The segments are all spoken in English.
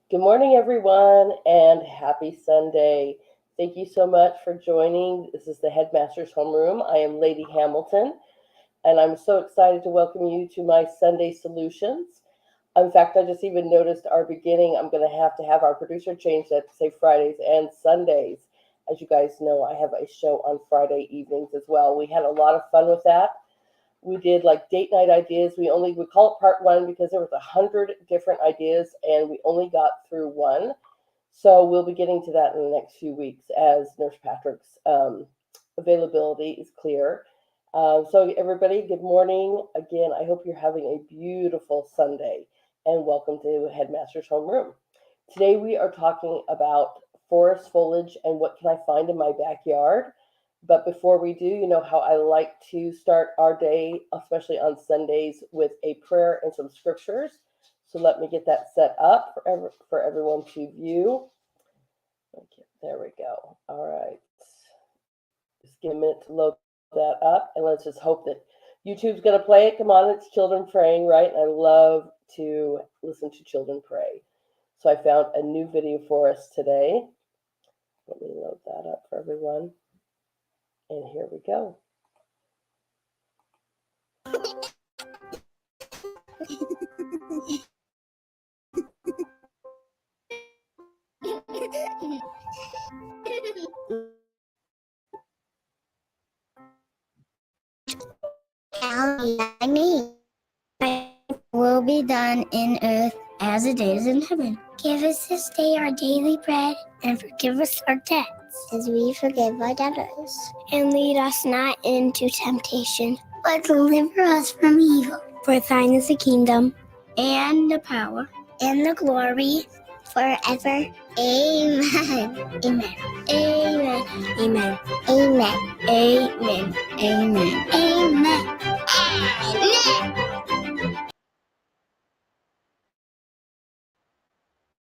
Good morning, everyone, and happy Sunday. Thank you so much for joining. This is the Headmaster's Homeroom. I am Lady Hamilton, and I'm so excited to welcome you to my Sunday Solutions. In fact, I just even noticed our beginning. I'm going to have our producer change that to say Fridays and Sundays. As you guys know, I have a show on Friday evenings as well. We had a lot of fun with that. We did like date night ideas. We call it part one because there was 100 different ideas and we only got through one. So we'll be getting to that in the next few weeks as Nurse Patrick's availability is clear. So everybody, good morning again. I hope you're having a beautiful Sunday and welcome to Headmaster's Homeroom. Today we are talking about forest foliage and what can I find in my backyard. But before we do, you know how I like to start our day, especially on Sundays, with a prayer and some scriptures. So let me get that set up for everyone to view. Okay, there we go. All right. Just give a minute to load that up, and let's just hope that YouTube's going to play it. Come on, it's children praying, right? And I love to listen to children pray. So I found a new video for us today. Let me load that up for everyone. And here we go. Thy name will be done in earth as it is in heaven. Give us this day our daily bread, and forgive us our debts, as we forgive our debtors. And lead us not into temptation, but deliver us from evil. For thine is the kingdom, and the power, and the glory, forever. Amen. Amen. Amen. Amen. Amen. Amen. Amen. Amen.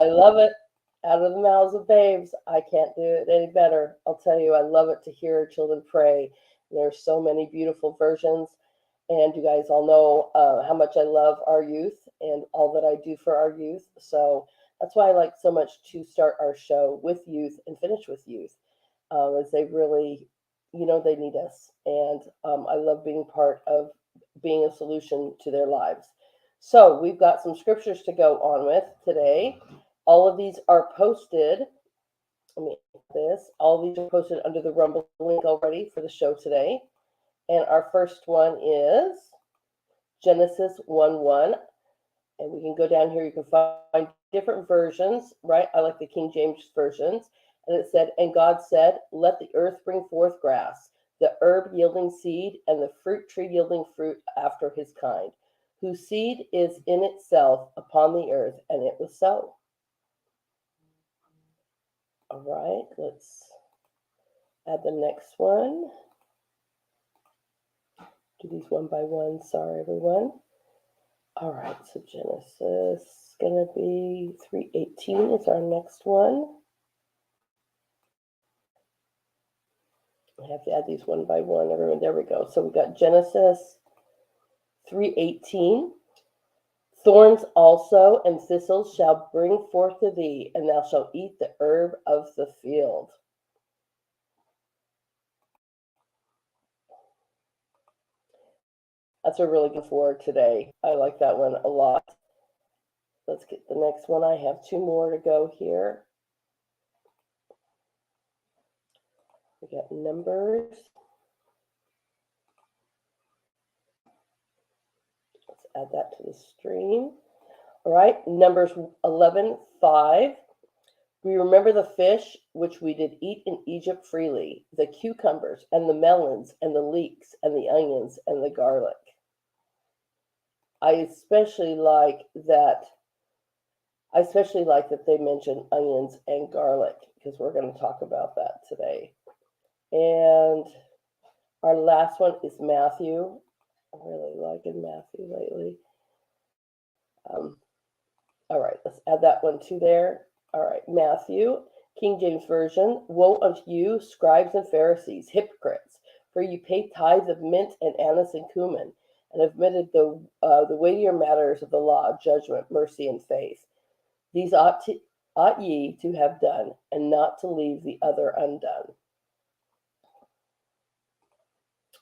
I love it. Out of the mouths of babes. I can't do it any better. I'll tell you, I love it to hear children pray. There's so many beautiful versions. And you guys all know how much I love our youth and all that I do for our youth. So that's why I like so much to start our show with youth and finish with youth, as they really, they need us. And I love being part of being a solution to their lives. So we've got some scriptures to go on with today. All of these are posted. Let me this. All of these are posted under the Rumble link already for the show today. And our first one is Genesis 1:1. And we can go down here. You can find different versions, right? I like the King James versions. And it said, and God said, let the earth bring forth grass, the herb yielding seed, and the fruit tree yielding fruit after his kind, whose seed is in itself upon the earth. And it was so. All right, let's add the next one. Do these one by one. Sorry, everyone. All right, so Genesis is going to be 3:18 is our next one. I have to add these one by one, everyone. There we go. So we've got Genesis 3:18. Thorns also and thistles shall bring forth to thee, and thou shalt eat the herb of the field. That's a really good for today. I like that one a lot. Let's get the next one. I have two more to go here. We got Numbers. Let's add that to the stream. All right, Numbers 11:5. We remember the fish which we did eat in Egypt freely, the cucumbers and the melons and the leeks and the onions and the garlic. I especially like that they mention onions and garlic because we're going to talk about that today. And our last one is Matthew. I'm really liking Matthew lately. All right, let's add that one to there. All right, Matthew, King James Version. Woe unto you, scribes and Pharisees, hypocrites, for you pay tithes of mint and anise and cumin, and have omitted the weightier matters of the law, judgment, mercy, and faith. These ought ought ye to have done, and not to leave the other undone.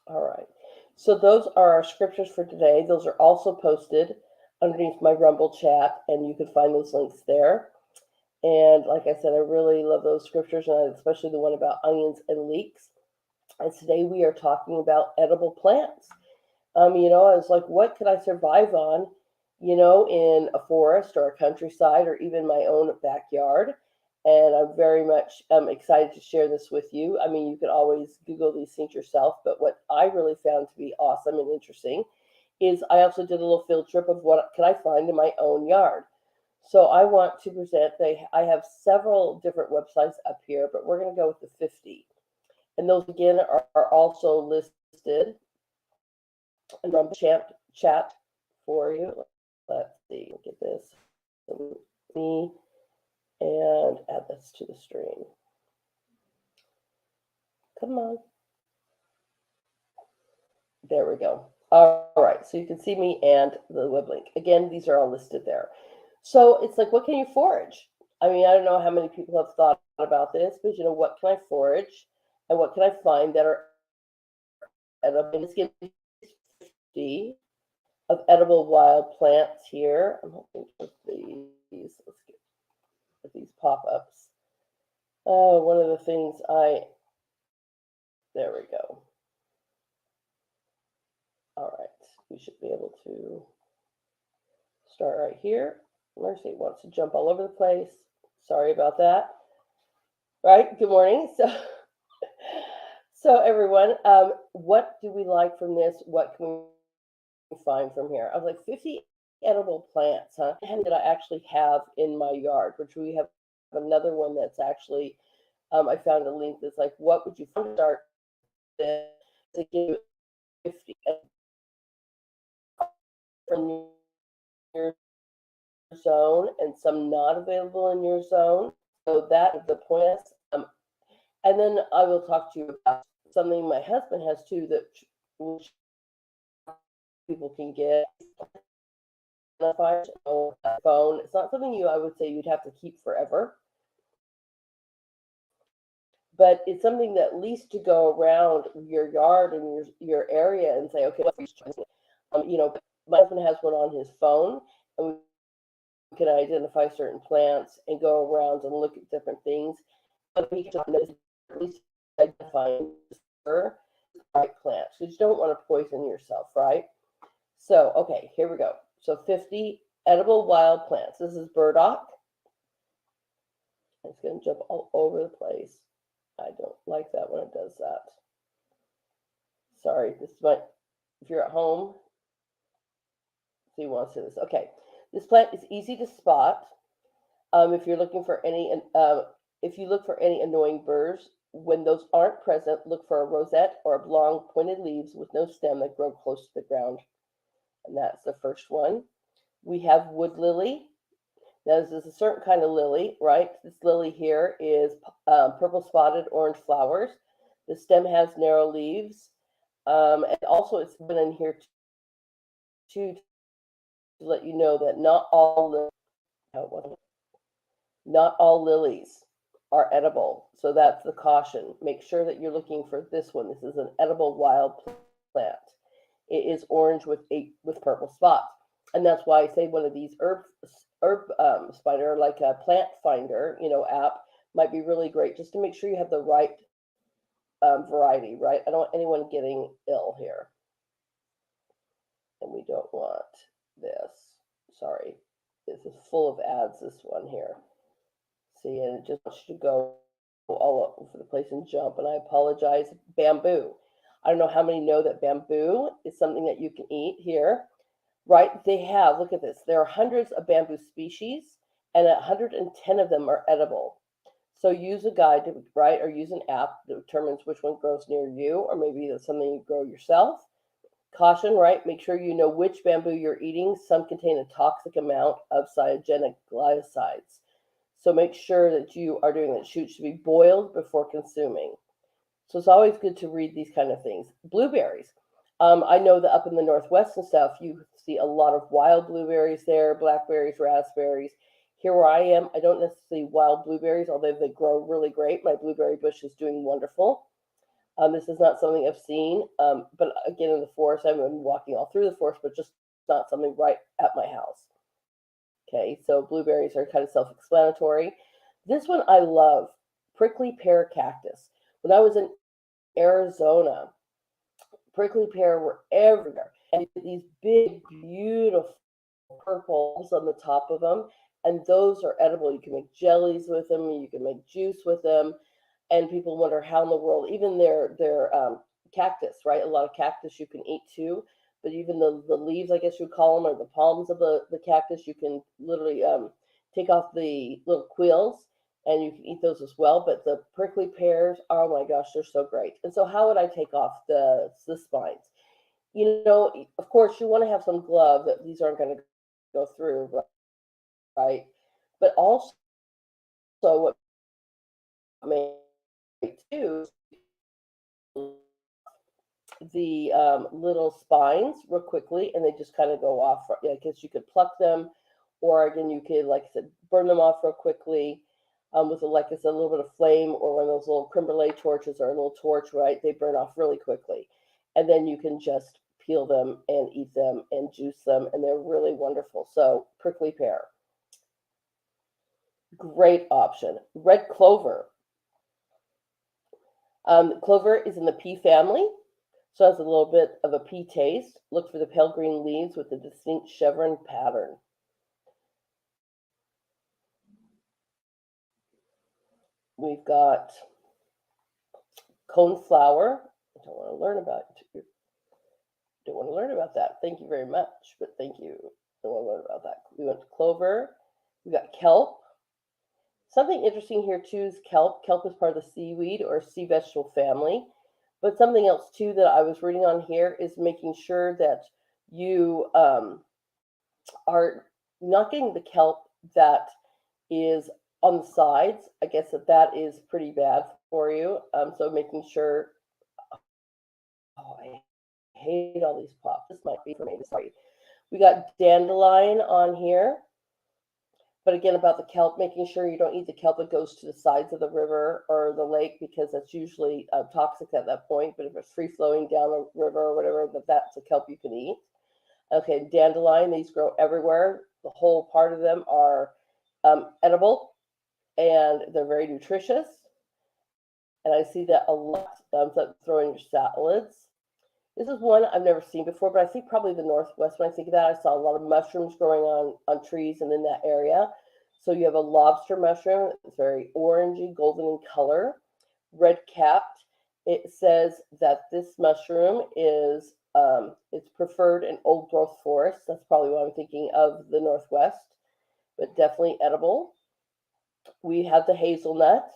All right. So those are our scriptures for today. Those are also posted underneath my Rumble chat, and you can find those links there. And like I said, I really love those scriptures, and especially the one about onions and leeks. And today we are talking about edible plants. I was like, what could I survive on, in a forest or a countryside or even my own backyard? And I'm very much excited to share this with you. I mean, you can always Google these things yourself, but what I really found to be awesome and interesting is I also did a little field trip of what can I find in my own yard. So I want to present, I have several different websites up here, but we're going to go with the 50. And those again are also listed in the chat for you. Let's see, get this. Me and add this to the stream. Come on. There we go. All right, so you can see me and the web link. Again, these are all listed there. So it's like, what can you forage? I mean, I don't know how many people have thought about this, but what can I forage and what can I find that are edible? And this gives me 50 of edible wild plants here. I'm hoping for these. Let's get these pop-ups. Oh, one of the things there we go. All right, we should be able to start right here. Mercy wants to jump all over the place. Sorry about that. Right, good morning. So everyone, what do we like from this? What can we find from here? I was like, 50 edible plants, huh? And that I actually have in my yard, which we have another one that's actually, I found a link that's like, what would you start to give 50 from your zone and some not available in your zone. So that is the point. And then I will talk to you about something my husband has too, that which people can get on a phone. It's not something I would say you'd have to keep forever, but it's something that at least to go around your yard and your area and say, okay, my husband has one on his phone, and we can identify certain plants and go around and look at different things. But we can at least identify the right plants, because you don't want to poison yourself, right? So, okay, here we go. So 50 edible wild plants. This is burdock. It's going to jump all over the place. I don't like that when it does that. Sorry, this might, if you're at home, so you want to see this. Okay, this plant is easy to spot. If you're looking for any, if you look for any annoying burrs, when those aren't present, look for a rosette or oblong pointed leaves with no stem that grow close to the ground. And that's the first one. We have wood lily. Now, this is a certain kind of lily, right? This lily here is purple spotted orange flowers. The stem has narrow leaves. And also it's been in here to let you know that not all lilies are edible. So that's the caution. Make sure that you're looking for this one. This is an edible wild plant. It is orange with purple spots. And that's why I say one of these herb spider, like a plant finder, app, might be really great, just to make sure you have the right variety, right? I don't want anyone getting ill here. And we don't want this. Sorry. This is full of ads, this one here. See, and it just wants you to go all over the place and jump, and I apologize. Bamboo. I don't know how many know that bamboo is something that you can eat here. Right, they have, look at this, there are hundreds of bamboo species, and 110 of them are edible. So use a guide, right, or use an app that determines which one grows near you, or maybe that's something you grow yourself. Caution, right, make sure you know which bamboo you're eating. Some contain a toxic amount of cyanogenic glycosides. So make sure that you are doing that. Shoot should be boiled before consuming. So it's always good to read these kind of things. Blueberries. I know that up in the Northwest and stuff, you see a lot of wild blueberries there, blackberries, raspberries. Here where I am, I don't necessarily wild blueberries, although they grow really great. My blueberry bush is doing wonderful. This is not something I've seen, but again, in the forest, I've been walking all through the forest, but just not something right at my house. Okay, so blueberries are kind of self-explanatory. This one I love, prickly pear cactus. When I was in Arizona, prickly pear were everywhere, and these big, beautiful purples on the top of them, and those are edible. You can make jellies with them, you can make juice with them, and people wonder how in the world, even their cactus, right? A lot of cactus you can eat too, but even the leaves, I guess you would call them, or the palms of the cactus, you can literally take off the little quills and you can eat those as well. But the prickly pears, oh my gosh, they're so great. And so how would I take off the spines? You know, of course, you want to have some glove that these aren't going to go through, right? But also, what may do the little spines real quickly, and they just kind of go off. I guess you could pluck them, or again, you could, like I said, burn them off real quickly with, like I said, a little bit of flame, or one of those little creme brulee torches or a little torch, right? They burn off really quickly, and then you can just peel them and eat them and juice them, and they're really wonderful. So prickly pear, great option. Red clover. Clover is in the pea family, so it has a little bit of a pea taste. Look for the pale green leaves with a distinct chevron pattern. We've got coneflower. I don't want to learn about it. Don't want to learn about that. Thank you very much, but thank you. Don't want to learn about that. We went to clover. We got kelp. Something interesting here too is kelp. Kelp is part of the seaweed or sea vegetable family. But something else too that I was reading on here is making sure that you are not getting the kelp that is on the sides. I guess that is pretty bad for you. So making sure. Oh, I hate all these pops. This might be for me. Sorry. We got dandelion on here. But again, about the kelp, making sure you don't eat the kelp that goes to the sides of the river or the lake, because that's usually toxic at that point. But if it's free flowing down a river or whatever, that's a kelp you can eat. Okay, dandelion, these grow everywhere. The whole part of them are edible, and they're very nutritious. And I see that a lot. So throw in your salads. This is one I've never seen before, but I think probably the Northwest. When I think of that, I saw a lot of mushrooms growing on trees and in that area. So you have a lobster mushroom. It's very orangey, golden in color, red capped. It says that this mushroom is it's preferred in old growth forests. That's probably what I'm thinking of, the Northwest, but definitely edible. We have the hazelnut.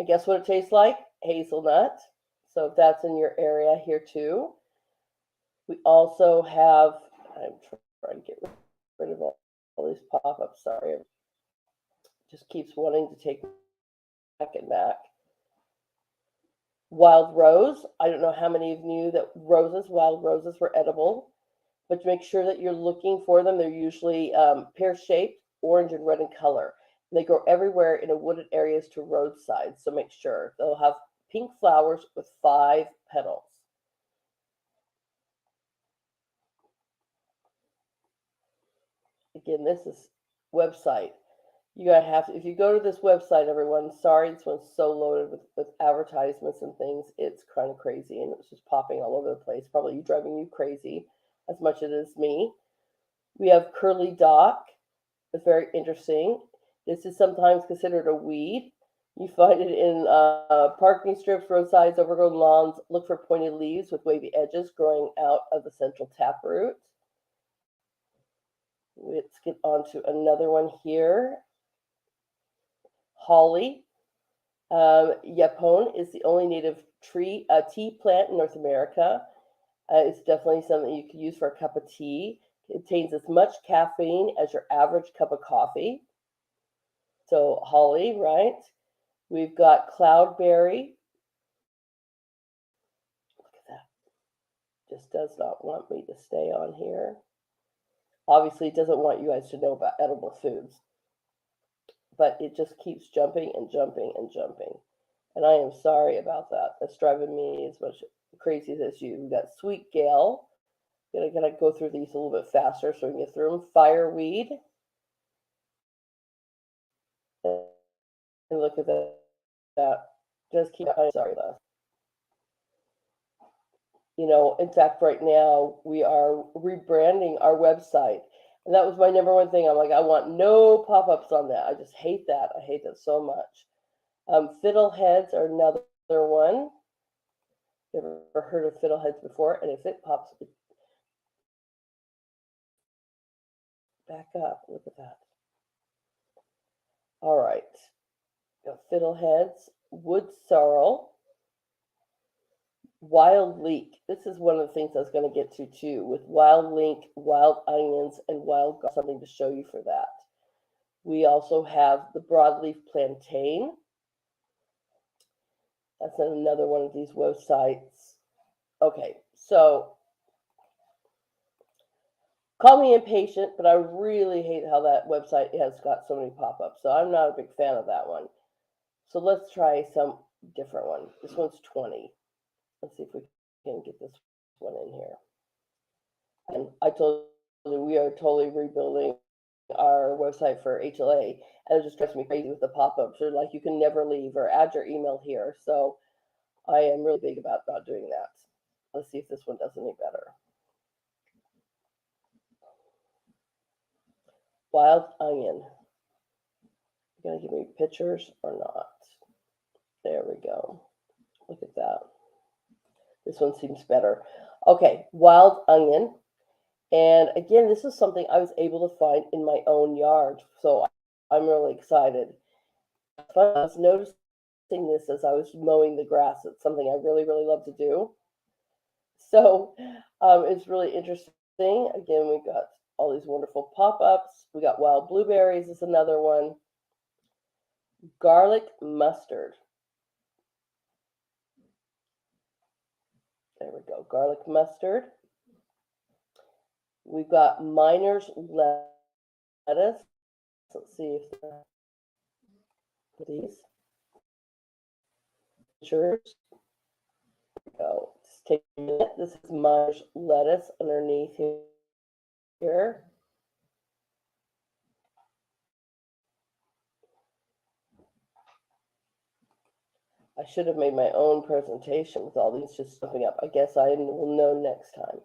I guess what it tastes like? Hazelnut. So if that's in your area here too. We also have, I'm trying to get rid of all these pop-ups, sorry. It just keeps wanting to take back and back. Wild rose. I don't know how many of you knew that wild roses were edible, but make sure that you're looking for them. They're usually pear-shaped, orange and red in color. And they grow everywhere in wooded areas to roadsides, so make sure. They'll have pink flowers with 5 petals. Again, this is website. You gotta have to, if you go to this website, everyone, sorry, this one's so loaded with advertisements and things, it's kind of crazy, and it's just popping all over the place, probably driving you crazy as much as it is me. We have curly dock. It's very interesting. This is sometimes considered a weed. You find it in parking strips, roadsides, overgrown lawns. Look for pointed leaves with wavy edges growing out of the central taproot. Let's get on to another one here. Holly. Yapone is the only native tea plant in North America. It's definitely something you could use for a cup of tea. It contains as much caffeine as your average cup of coffee. So holly, right? We've got cloudberry. Look at that. Just does not want me to stay on here. Obviously, it doesn't want you guys to know about edible foods. but it just keeps jumping and jumping and jumping. And I am sorry about that. That's driving me as much crazy as you. We've got Sweet Gale. Gonna go through these a little bit faster so we can get through them. Fireweed. And look at that. Just keep, I'm sorry, love. You know, in fact, right now we are rebranding our website. And that was my number one thing. I'm like, I want no pop-ups on that. I just hate that. I hate that so much. Fiddleheads are another one. You ever heard of fiddleheads before? And if it pops back up, look at that. All right. Fiddleheads, wood sorrel, wild leek. This is one of the things I was going to get to too, with wild leek, wild onions, and wild garlic. Something to show you for that. We also have the broadleaf plantain. That's another one of these websites. Okay, so call me impatient, but I really hate how that website has got so many pop-ups. So I'm not a big fan of that one. So let's try some different one. This one's 20. Let's see if we can get this one in here. And I told you we are totally rebuilding our website for HLA, and it just drives me crazy with the pop-ups. They're like, you can never leave or add your email here. So I am really big about not doing that. Let's see if this one does any better. Wild onion. You gonna give me pictures or not? There we go. Look at that. This one seems better. Okay, wild onion. And again, this is something I was able to find in my own yard. So I'm really excited. I was noticing this as I was mowing the grass. It's something I really, really love to do. So it's really interesting. Again, we've got all these wonderful pop-ups. We got wild blueberries is another one. Garlic mustard. There we go. Garlic mustard. We've got miner's lettuce. Let's see if these pictures. Go. Just take a minute. This is miner's lettuce underneath here. I should have made my own presentation with all these just jumping up. I guess I will know next time.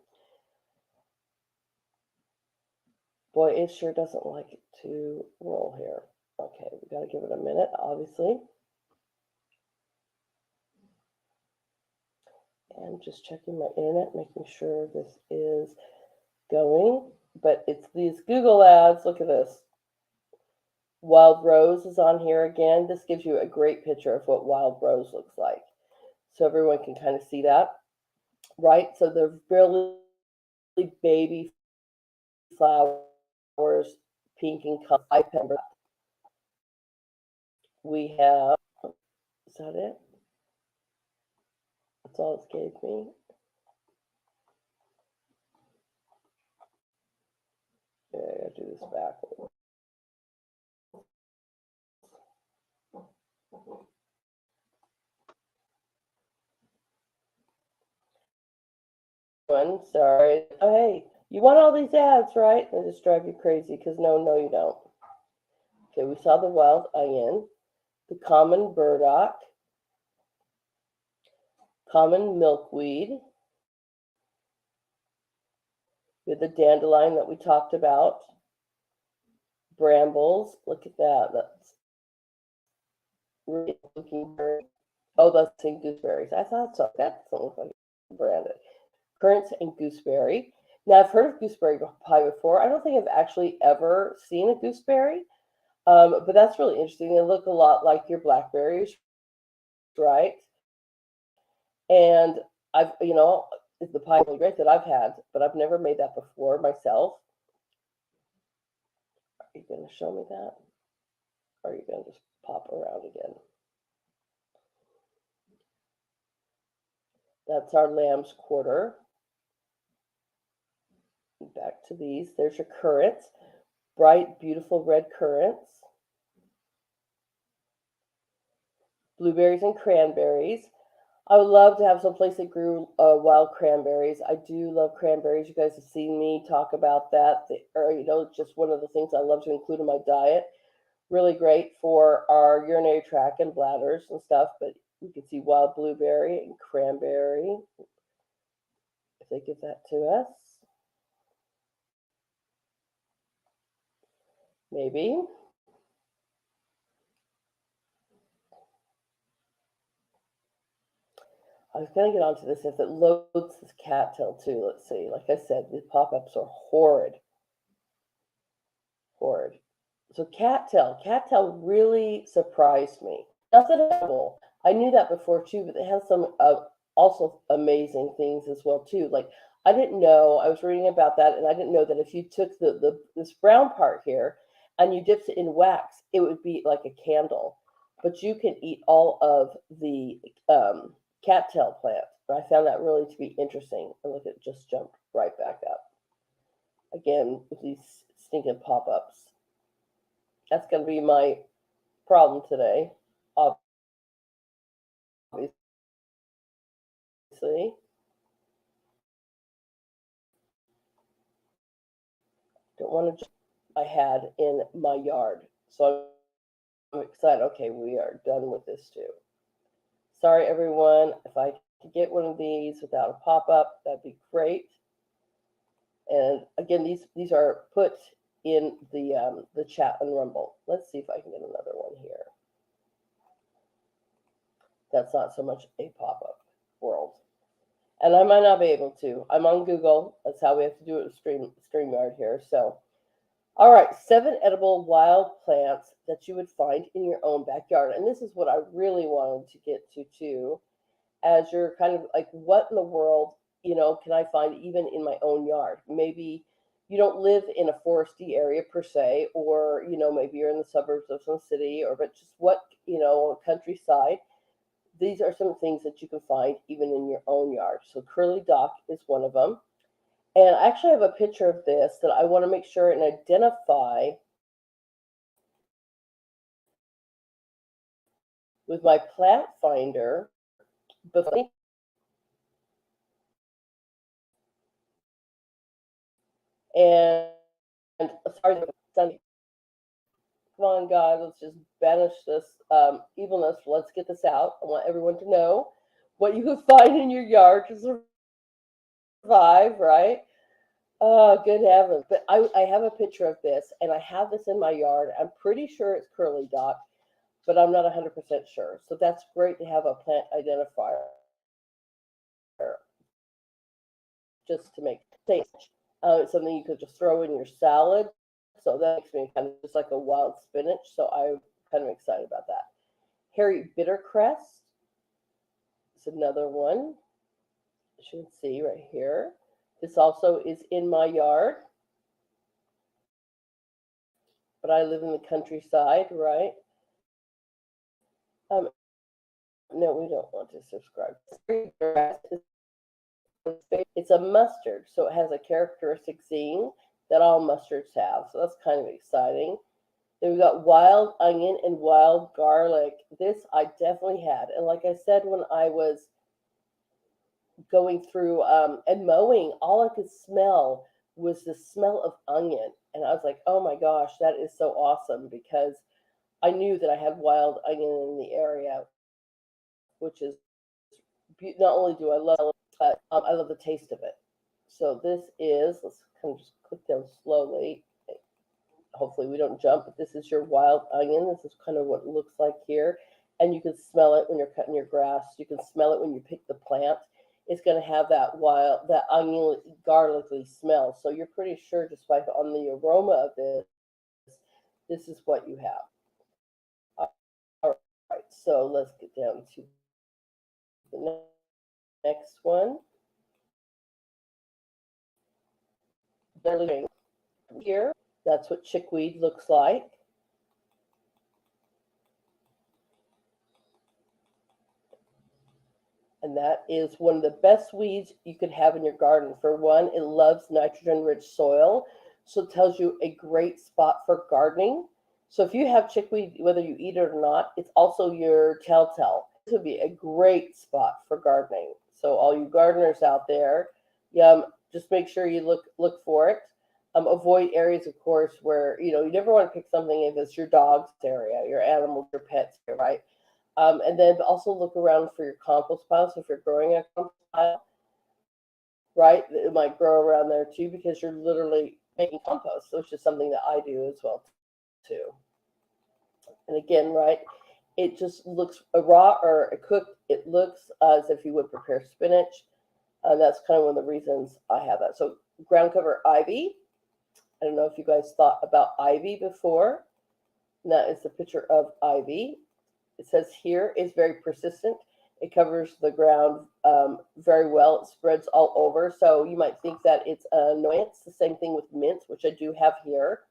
Boy, it sure doesn't like it to roll here. Okay, we got to give it a minute, obviously. And just checking my internet, making sure this is going. But it's these Google ads. Look at this. Wild rose is on here again. This gives you a great picture of what wild rose looks like. So everyone can kind of see that, right? So they're really baby flowers, pink and color. We have, is that it? That's all it gave me. Yeah, I gotta do this backwards. Sorry. Oh, hey, you want all these ads, right? They just drive you crazy because no, you don't. Okay, we saw the wild onion, the common burdock, common milkweed, with the dandelion that we talked about, brambles. Look at that. That's really looking very. Oh, that's in gooseberries. I thought so. That sounds like branded. Currants and gooseberry. Now, I've heard of gooseberry pie before. I don't think I've actually ever seen a gooseberry, but that's really interesting. They look a lot like your blackberries, right? And I've, the pie is great that I've had, but I've never made that before myself. Are you going to show me that? Or are you going to just pop around again? That's our lamb's quarter. Back to these. There's your currants. Bright, beautiful red currants. blueberries and cranberries. I would love to have some place that grew wild cranberries. I do love cranberries. You guys have seen me talk about that. They are, just one of the things I love to include in my diet. Really great for our urinary tract and bladders and stuff. But you can see wild blueberry and cranberry if they give that to us. Maybe. I was going to get onto this if it loads this cattail too. Let's see. Like I said, the pop-ups are horrid. Horrid. So cattail really surprised me. Not that edible. I knew that before too, but it has some also amazing things as well too. Like I didn't know. I was reading about that, and I didn't know that if you took this brown part here and you dipped it in wax, it would be like a candle. But you can eat all of the cattail plant. And I found that really to be interesting. And look, it just jumped right back up again with these stinking pop-ups. That's going to be my problem today, obviously. Don't want to I had in my yard. So I'm excited. Okay, we are done with this too. Sorry, everyone. If I could get one of these without a pop-up, that'd be great. And again, these are put in the chat and Rumble. Let's see if I can get another one here. That's not so much a pop-up world. And I might not be able to. I'm on Google. That's how we have to do it with StreamYard here. So, all right, 7 edible wild plants that you would find in your own backyard. And this is what I really wanted to get to too, as you're kind of like, what in the world, can I find even in my own yard? Maybe you don't live in a foresty area per se, or, maybe you're in the suburbs of some city, or but just what, countryside. These are some things that you can find even in your own yard. So curly dock is one of them. And I actually have a picture of this that I want to make sure and identify with my plant finder before. And sorry, Sunday. Come on, God, let's just banish this evilness. Let's get this out. I want everyone to know what you can find in your yard to survive, right? Oh, good heavens. But I have a picture of this, and I have this in my yard. I'm pretty sure it's curly dock, but I'm not 100% sure. So that's great to have a plant identifier just to make taste. It's something you could just throw in your salad. So that makes me kind of just like a wild spinach. So I'm kind of excited about that. Hairy bittercrest is another one. You should see right here. This also is in my yard. But I live in the countryside, right? No, we don't want to subscribe. It's a mustard, so it has a characteristic zing that all mustards have. So that's kind of exciting. Then we've got wild onion and wild garlic. This I definitely had. And like I said, when I was going through and mowing, all I could smell was the smell of onion. And I was like, oh my gosh, that is so awesome, because I knew that I had wild onion in the area, which is, not only do I love it, but I love the taste of it. So this is, let's kind of just click down slowly. Hopefully we don't jump, but this is your wild onion. This is kind of what it looks like here. And you can smell it when you're cutting your grass. You can smell it when you pick the plant. It's going to have that onion garlicky smell. So you're pretty sure just by on the aroma of this is what you have. All right, so let's get down to the next one. Here, that's what chickweed looks like. And that is one of the best weeds you could have in your garden. For one, it loves nitrogen-rich soil, so it tells you a great spot for gardening. So if you have chickweed, whether you eat it or not, it's also your telltale. This would be a great spot for gardening. So all you gardeners out there, just make sure you look for it. Avoid areas, of course, where you never want to pick something if it's your dog's area, your animals, your pets, right? And then also look around for your compost pile. So if you're growing a compost pile, right, it might grow around there too because you're literally making compost, which is something that I do as well too. And again, right, it just looks raw or cooked. It looks as if you would prepare spinach. That's kind of one of the reasons I have that. So ground cover ivy. I don't know if you guys thought about ivy before. And that is the picture of ivy. It says here is very persistent. It covers the ground very well. It spreads all over. So you might think that it's an annoyance. The same thing with mint, which I do have here.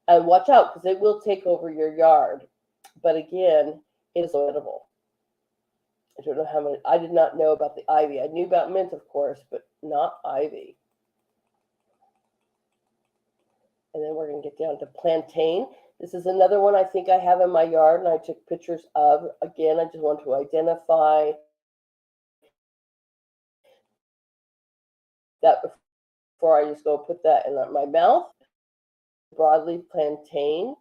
And watch out because it will take over your yard. But again, it is edible. I don't know how many. I did not know about the ivy. I knew about mint, of course, but not ivy. And then we're going to get down to plantain. This is another one I think I have in my yard and I took pictures of. Again, I just want to identify that before I just go put that in my mouth. Broadleaf plantain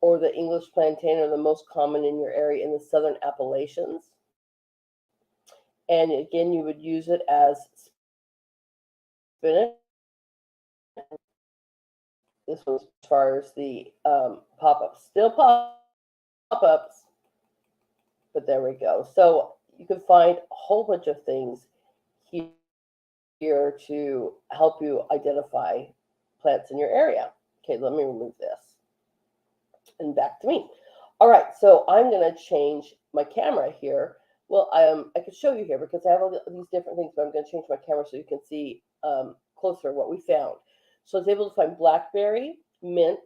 or the English plantain are the most common in your area in the southern Appalachians. And again, you would use it as spinach. This was as far as the pop-ups. Still pop-ups, but there we go. So you can find a whole bunch of things here to help you identify plants in your area. Okay, let me remove this. And back to me. All right, so I'm going to change my camera here. Well, I could show you here because I have all these different things, but I'm going to change my camera so you can see closer what we found. So I was able to find blackberry, mint,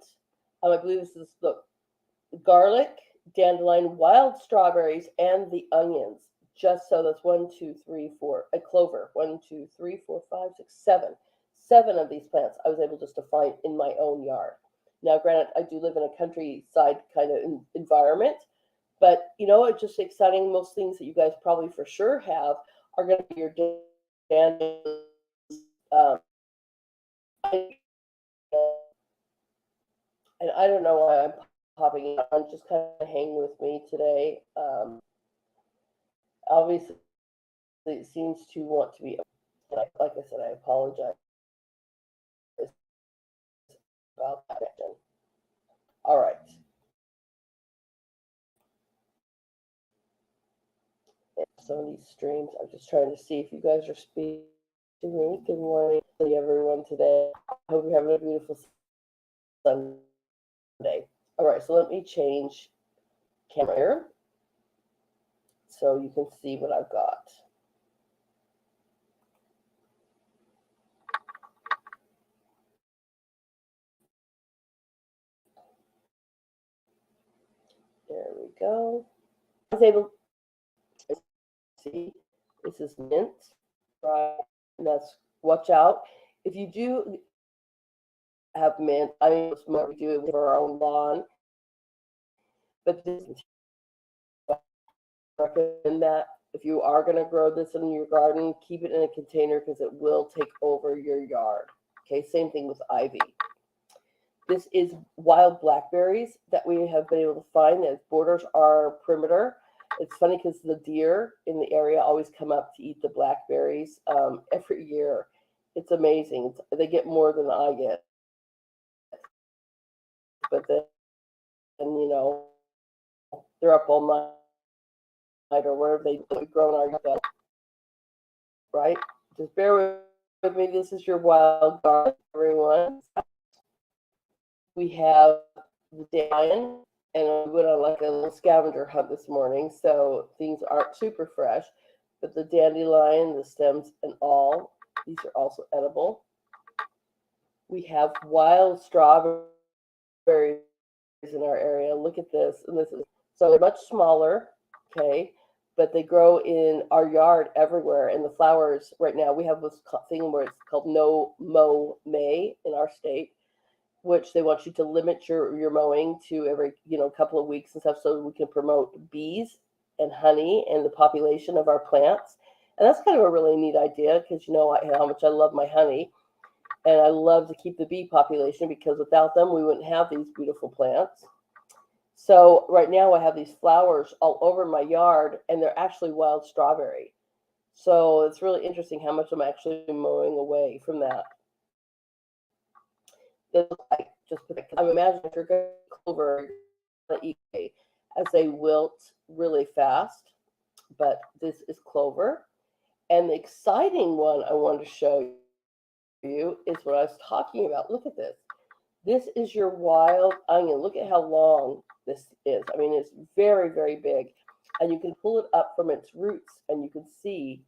I believe this is the garlic, dandelion, wild strawberries, and the onions. Just so that's 1, 2, 3, 4, a clover. 1, 2, 3, 4, 5, 6, 7. 7 of these plants I was able just to find in my own yard. Now, granted, I do live in a countryside kind of environment, but it's just exciting. Most things that you guys probably for sure have are going to be your dandelions. And I don't know why I'm popping on. Just kind of hang with me today. Obviously, it seems to want to be. Like I said, I apologize about that. All right. Some of these streams, I'm just trying to see if you guys are speaking to me. Good morning, everyone. Today, I hope you're having a beautiful Sunday. All right, so let me change camera here so you can see what I've got. There we go. I was able to see this is mint, right? And that's watch out. If you do have mint, I mean, it's more we do it with our own lawn, but this is recommend that if you are going to grow this in your garden, keep it in a container because it will take over your yard. Okay, same thing with ivy. This is wild blackberries that we have been able to find that borders our perimeter. It's funny because the deer in the area always come up to eat the blackberries every year. It's amazing. They get more than I get. But then, they're up all night or wherever they grow in our yard. Right? Just bear with me. This is your wild garden, everyone. We have the dandelion, and I went on like a little scavenger hunt this morning, so things aren't super fresh. But the dandelion, the stems and all, these are also edible. We have wild strawberries in our area. Look at this, and this is so they're much smaller, okay, but they grow in our yard everywhere. And the flowers right now, we have this thing where it's called No Mow May in our state. which they want you to limit your mowing to every couple of weeks and stuff, so we can promote bees and honey and the population of our plants. And that's kind of a really neat idea, because how much I love my honey, and I love to keep the bee population, because without them we wouldn't have these beautiful plants. So right now I have these flowers all over my yard, and they're actually wild strawberry. So it's really interesting how much I'm actually mowing away from that. They look like I'm imagining if you're going to clover as they wilt really fast, but this is clover. And the exciting one I want to show you is what I was talking about. Look at this. This is your wild onion. Look at how long this is. I mean, it's very, very big. And you can pull it up from its roots, and you can see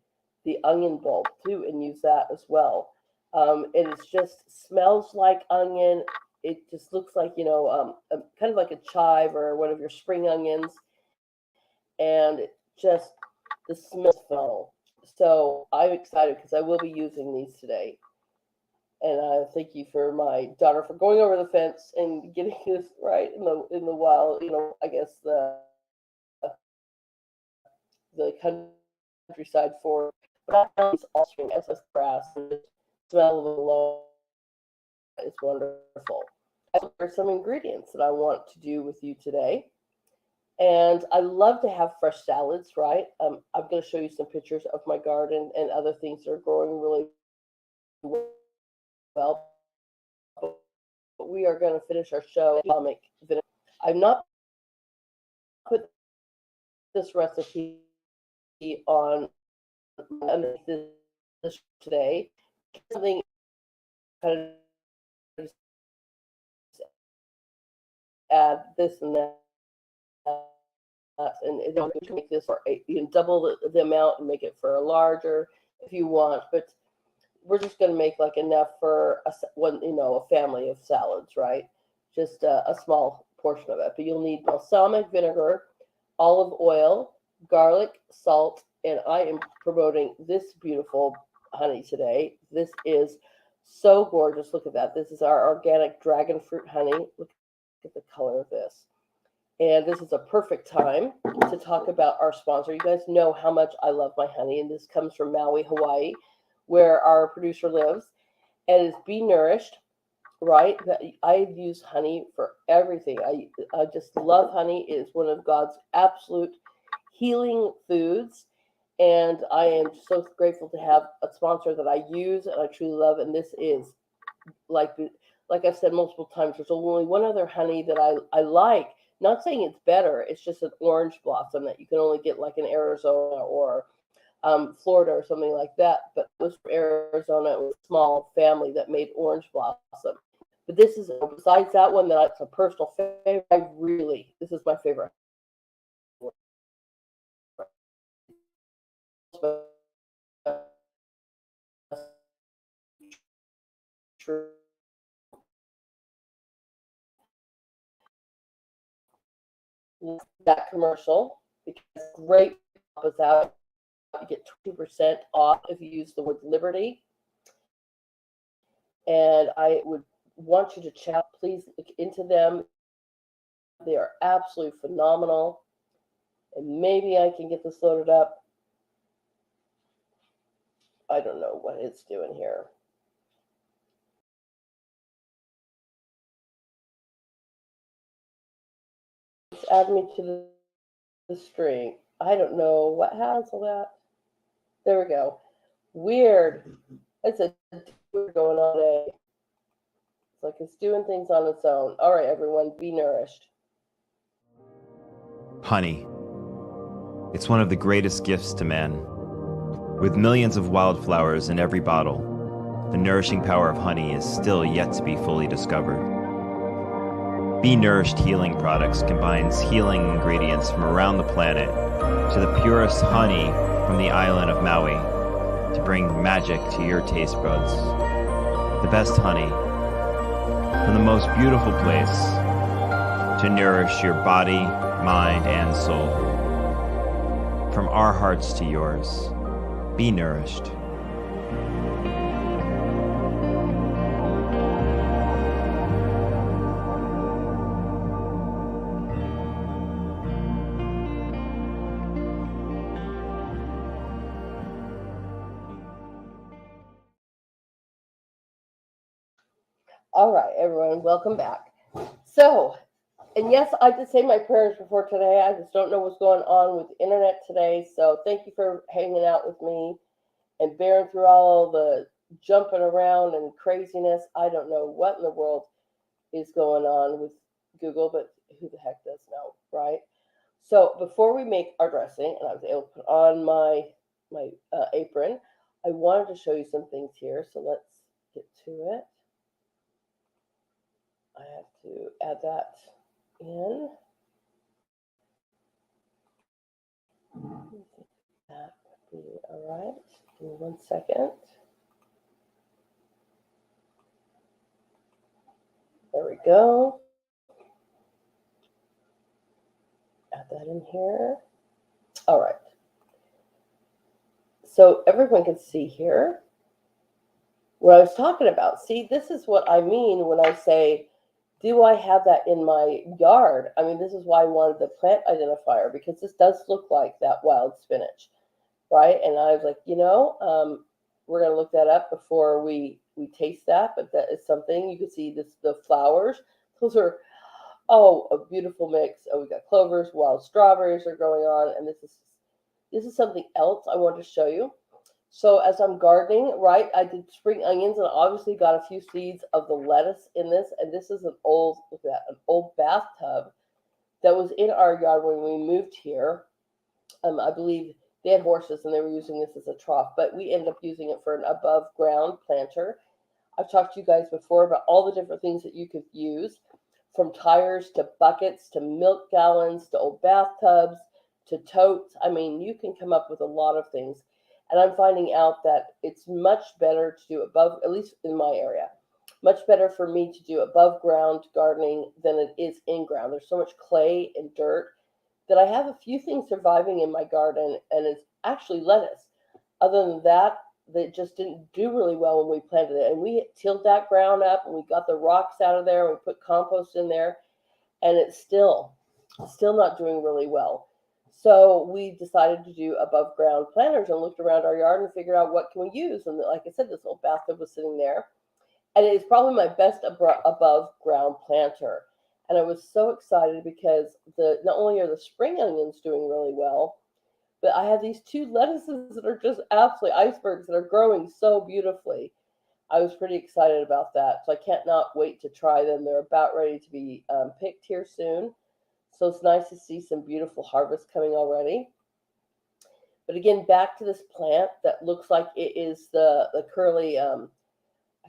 the onion bulb too, and use that as well. It just smells like onion. It just looks like, kind of like a chive or one of your spring onions. And the smell is phenomenal. So I'm excited because I will be using these today. And I thank you for my daughter for going over the fence and getting this right in the wild, I guess the countryside for. But I found these all spring as grass, and the smell of it alone is wonderful. There are some ingredients that I want to do with you today. And I love to have fresh salads, right? I'm going to show you some pictures of my garden and other things that are growing really well. But we are going to finish our show. I've not put this recipe on this today. Something kind of add this and that. And you can make this for you can double the amount and make it for a larger if you want, but we're just going to make like enough for a family of salads, right? Just a small portion of it. But you'll need balsamic vinegar, olive oil, garlic, salt, and I am promoting this beautiful honey today. This is so gorgeous. Look at that. This is our organic dragon fruit honey. Look at the color of this. And this is a perfect time to talk about our sponsor. You guys know how much I love my honey, and this comes from Maui, Hawaii, where our producer lives. And it's Be Nourished, right? I use honey for everything. I just love honey. It is one of God's absolute healing foods. And I am so grateful to have a sponsor that I use and I truly love. And this is, like I've said multiple times, there's only one other honey that I like. Not saying it's better, it's just an orange blossom that you can only get like in Arizona or Florida or something like that. But it was from Arizona. It was a small family that made orange blossom. But this is, besides that one, that's a personal favorite. This is my favorite. That commercial, because great is out. You get 20% off if you use the word Liberty. And I would want you to check. Please look into them. They are absolutely phenomenal. And maybe I can get this loaded up. I don't know what it's doing here. It's adding me to the string. I don't know what happens to that. There we go. Weird. It's a going on today. It's like it's doing things on its own. All right, everyone, be nourished. Honey. It's one of the greatest gifts to man. With millions of wildflowers in every bottle, the nourishing power of honey is still yet to be fully discovered. Be Nourished Healing Products combines healing ingredients from around the planet to the purest honey from the island of Maui to bring magic to your taste buds. The best honey from the most beautiful place to nourish your body, mind, and soul. From our hearts to yours, be nourished. All right, everyone, welcome back. So, and yes, I did say my prayers before today. I just don't know what's going on with the internet today. So thank you for hanging out with me and bearing through all the jumping around and craziness. I don't know what in the world is going on with Google, but who the heck does know, right? So before we make our dressing, and I was able to put on my apron, I wanted to show you some things here. So let's get to it. I have to add that in. That would be all right. Give me 1 second. There we go. Add that in here. All right. So everyone can see here what I was talking about. See, this is what I mean when I say, do I have that in my yard? I mean, this is why I wanted the plant identifier, because this does look like that wild spinach, right? And I was like, we're going to look that up before we taste that, but that is something. You can see the flowers. Those are, a beautiful mix. Oh, we got clovers, wild strawberries are going on, and this is something else I want to show you. So as I'm gardening, right, I did spring onions and obviously got a few seeds of the lettuce in this. And this is an old bathtub that was in our yard when we moved here. I believe they had horses and they were using this as a trough, but we ended up using it for an above ground planter. I've talked to you guys before about all the different things that you could use, from tires to buckets to milk gallons to old bathtubs to totes. I mean, you can come up with a lot of things. And I'm finding out that it's much better to do above, at least in my area, much better for me to do above ground gardening than it is in ground. There's so much clay and dirt that I have a few things surviving in my garden, and it's actually lettuce. Other than that, they just didn't do really well when we planted it. And we tilled that ground up and we got the rocks out of there and we put compost in there, and it's still not doing really well. So we decided to do above ground planters and looked around our yard and figured out what can we use. And like I said, this old bathtub was sitting there, and it is probably my best above ground planter. And I was so excited because not only are the spring onions doing really well, but I have these two lettuces that are just absolutely icebergs that are growing so beautifully. I was pretty excited about that. So I can't not wait to try them. They're about ready to be picked here soon. So it's nice to see some beautiful harvest coming already. But again, back to this plant that looks like it is the curly, I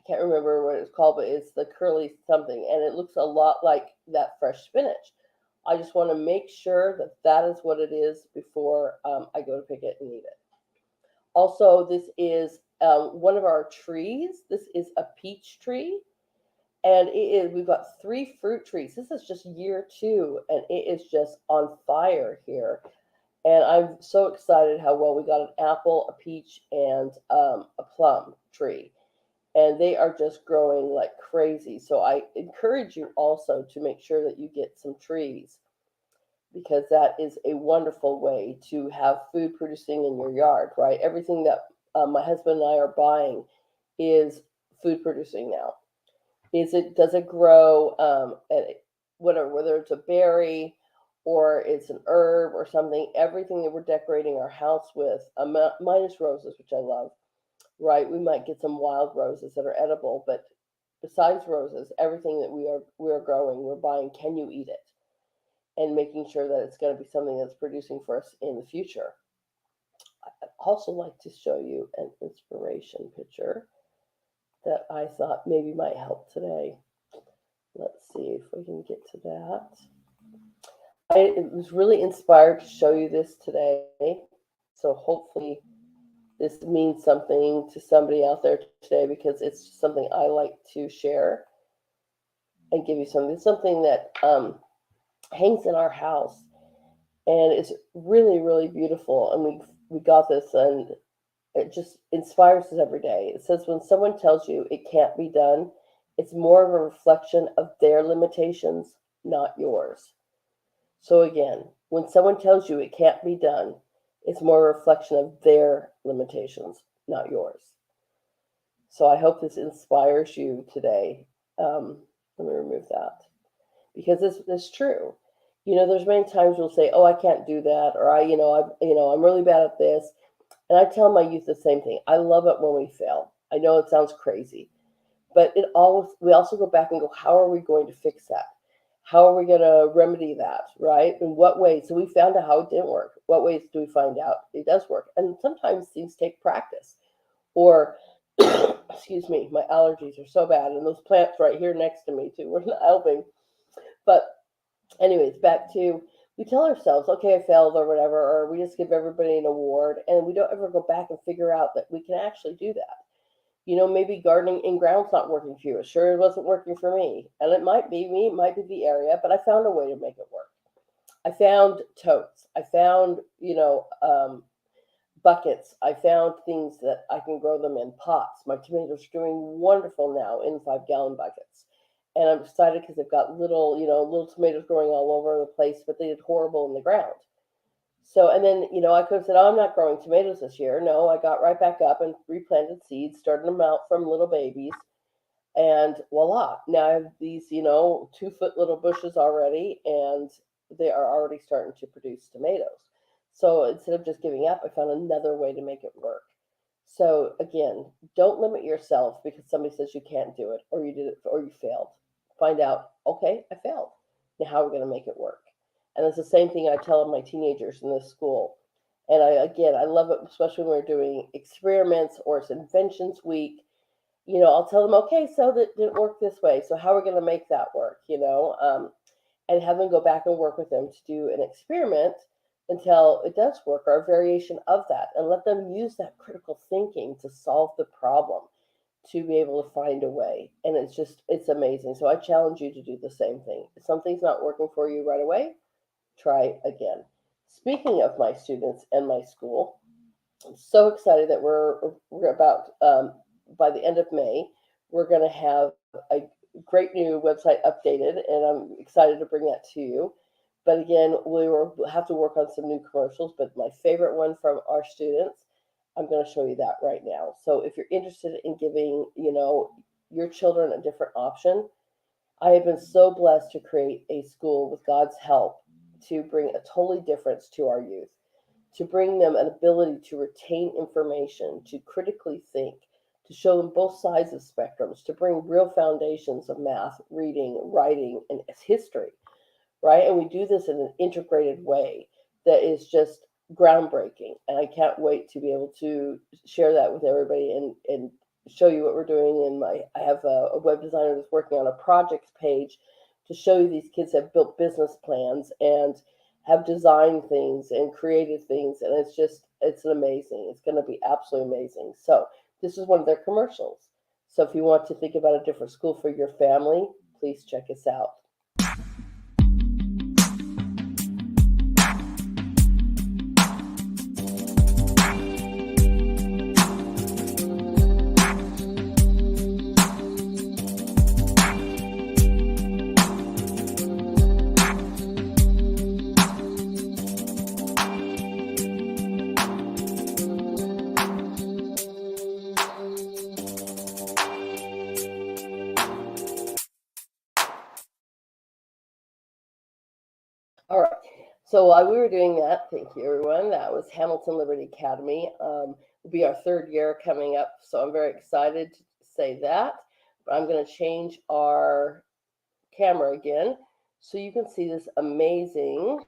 can't remember what it's called, but it's the curly something. And it looks a lot like that fresh spinach. I just want to make sure that that is what it is before I go to pick it and eat it. Also, this is one of our trees. This is a peach tree. And we've got 3 fruit trees. This is just year 2, and it is just on fire here. And I'm so excited how well we got an apple, a peach, and a plum tree. And they are just growing like crazy. So I encourage you also to make sure that you get some trees, because that is a wonderful way to have food producing in your yard, right? Everything that my husband and I are buying is food producing now. Does it grow at whatever, whether it's a berry or it's an herb or something? Everything that we're decorating our house with, minus roses, which I love, right? We might get some wild roses that are edible, but besides roses, everything that we are growing, we're buying. Can you eat it? And making sure that it's going to be something that's producing for us in the future. I'd also like to show you an inspiration picture that I thought maybe might help today. Let's see if we can get to that. I was really inspired to show you this today. So hopefully this means something to somebody out there today, because it's something I like to share and give you something. It's something that hangs in our house, and it's really, really beautiful. And we got this, and it just inspires us every day. It says, when someone tells you it can't be done, it's more of a reflection of their limitations, not yours. So again, when someone tells you it can't be done, it's more a reflection of their limitations, not yours. So I hope this inspires you today Let me remove that because it's true. There's many times we'll say, "Oh, I can't do that," or I'm really bad at this. And I tell my youth the same thing. I love it when we fail. I know it sounds crazy, but we also go back and go, how are we going to fix that? How are we going to remedy that, right? In what ways? So we found out how it didn't work. What ways do we find out it does work? And sometimes things take practice. Or, excuse me, my allergies are so bad, and those plants right here next to me too were not helping. But anyways, back to we tell ourselves, okay, I failed or whatever, or we just give everybody an award, and we don't ever go back and figure out that we can actually do that. Maybe gardening in ground's not working for you. It sure wasn't working for me. And it might be me, it might be the area, but I found a way to make it work. I found totes. I found, buckets. I found things that I can grow them in pots. My tomatoes are doing wonderful now in 5-gallon buckets. And I'm excited because they've got little tomatoes growing all over the place, but they did horrible in the ground. So, and then, I could have said, oh, I'm not growing tomatoes this year. No, I got right back up and replanted seeds, started them out from little babies, and voila. Now I have these, 2-foot little bushes already, and they are already starting to produce tomatoes. So instead of just giving up, I found another way to make it work. So again, don't limit yourself because somebody says you can't do it, or you did it, or you failed. Find out, okay, I failed. Now how are we going to make it work? And it's the same thing I tell my teenagers in this school. And I love it, especially when we're doing experiments or it's Inventions Week. I'll tell them, okay, so that didn't work this way. So how are we going to make that work? And have them go back and work with them to do an experiment until it does work or a variation of that, and let them use that critical thinking to solve the problem, to be able to find a way. And it's amazing. So I challenge you to do the same thing. If something's not working for you right away, try again. Speaking of my students and my school, I'm so excited that we're about, by the end of May, we're going to have a great new website updated, and I'm excited to bring that to you. But again, we'll have to work on some new commercials, but my favorite one from our students, I'm going to show you that right now. So if you're interested in giving, your children a different option, I have been so blessed to create a school with God's help to bring a totally difference to our youth, to bring them an ability to retain information, to critically think, to show them both sides of spectrums, to bring real foundations of math, reading, writing, and history, right? And we do this in an integrated way that is just groundbreaking. And I can't wait to be able to share that with everybody and show you what we're doing. I have a web designer that's working on a projects page to show you these kids have built business plans and have designed things and created things. And it's amazing. It's going to be absolutely amazing. So this is one of their commercials. So if you want to think about a different school for your family, please check us out. All right. So while we were doing that, thank you, everyone. That was Hamilton Liberty Academy. Will be our 3rd year coming up, so I'm very excited to say that. But I'm going to change our camera again so you can see this amazing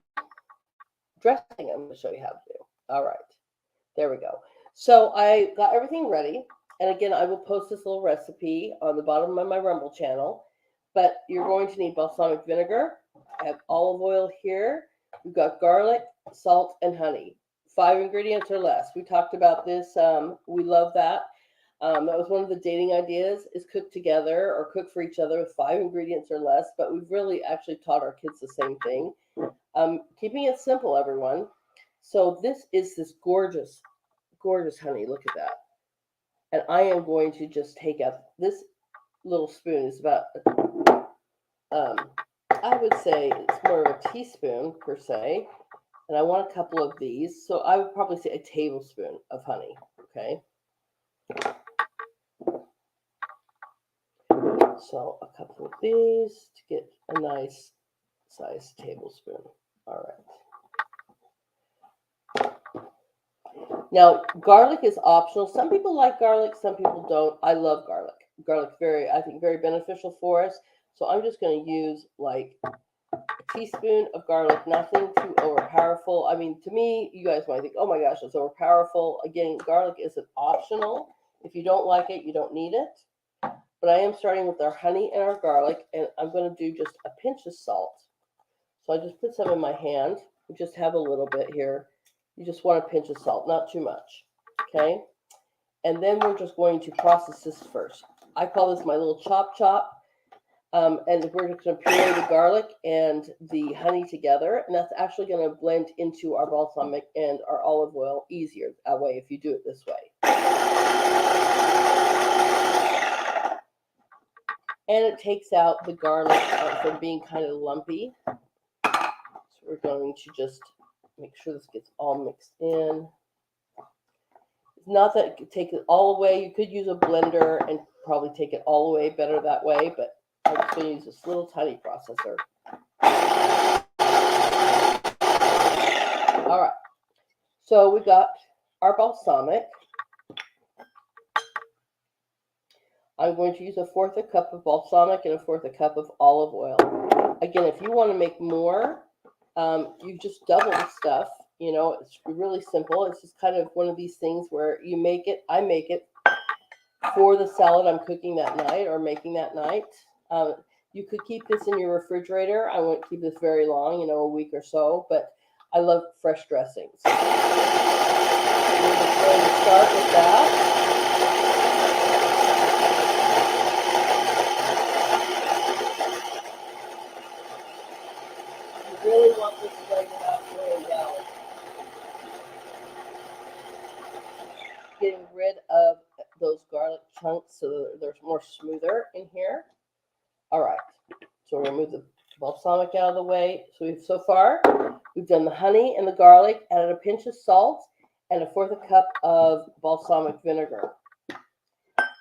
dressing I'm going to show you how to do. All right. There we go. So I got everything ready. And again, I will post this little recipe on the bottom of my Rumble channel. But you're going to need balsamic vinegar. I have olive oil here. We've got garlic, salt, and honey. 5 ingredients or less. We talked about this. We love that. That was one of the dating ideas, is cook together or cook for each other with 5 ingredients or less. But we've really actually taught our kids the same thing. Keeping it simple, everyone. So this is this gorgeous, gorgeous honey. Look at that. And I am going to just take up this little spoon. Is about, I would say it's more of a teaspoon per se. And I want a couple of these. So I would probably say a tablespoon of honey. Okay. So a couple of these to get a nice sized tablespoon. All right. Now, garlic is optional. Some people like garlic, some people don't. I love garlic. Garlic's I think, very beneficial for us. So I'm just going to use like a teaspoon of garlic, nothing too overpowerful. I mean, to me, you guys might think, oh my gosh, that's overpowerful. Again, garlic isn't optional. If you don't like it, you don't need it. But I am starting with our honey and our garlic, and I'm going to do just a pinch of salt. So I just put some in my hand. We just have a little bit here. You just want a pinch of salt, not too much. Okay? And then we're just going to process this first. I call this my little chop. And we're just going to puree the garlic and the honey together. And that's actually going to blend into our balsamic and our olive oil easier that way if you do it this way. And it takes out the garlic from being kind of lumpy. So we're going to just make sure this gets all mixed in. It's not that it could take it all away. You could use a blender and probably take it all away better that way, but I'm just going to use this little tiny processor. All right. So we got our balsamic. I'm going to use 1/4 cup of balsamic and 1/4 cup of olive oil. Again, if you want to make more, you just double the stuff. You know, it's really simple. It's just kind of one of these things where you make it. I make it for the salad I'm cooking that night or making that night. You could keep this in your refrigerator. I won't keep this very long, a week or so, but I love fresh dressings. We're just going to start with that. You really want this blended out really well. Getting rid of those garlic chunks so that there's more smoother in here. All right, so we'll remove the balsamic out of the way. So far, we've done the honey and the garlic, added a pinch of salt, and 1/4 cup of balsamic vinegar.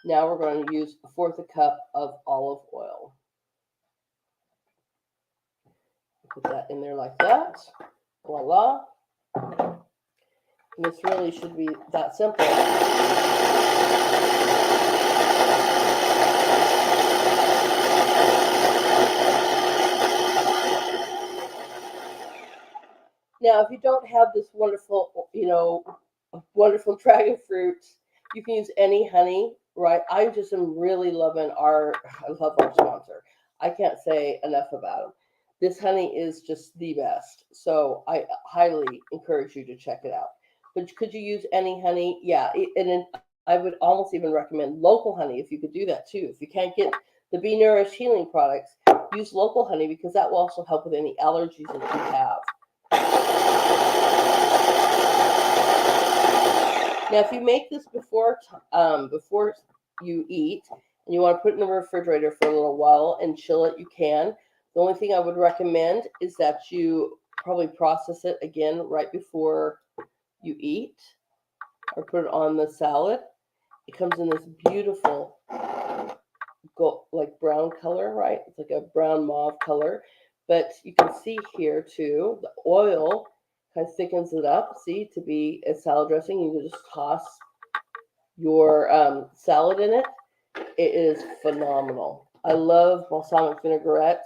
Now we're going to use 1/4 cup of olive oil. Put that in there like that. Voila. And this really should be that simple. Now, if you don't have this wonderful, wonderful dragon fruit, you can use any honey, right? I just am really loving I love our sponsor. I can't say enough about them. This honey is just the best. So I highly encourage you to check it out. But could you use any honey? Yeah. I would almost even recommend local honey if you could do that too. If you can't get the Be Nourished healing products, use local honey because that will also help with any allergies that you have. Now, if you make this before you eat and you want to put it in the refrigerator for a little while and chill it, you can. The only thing I would recommend is that you probably process it again right before you eat or put it on the salad. It comes in this beautiful like brown color, right? It's like a brown mauve color. But you can see here too, the oil kind of thickens it up, see, to be a salad dressing. You can just toss your salad in it. It is phenomenal. I love balsamic vinaigrette,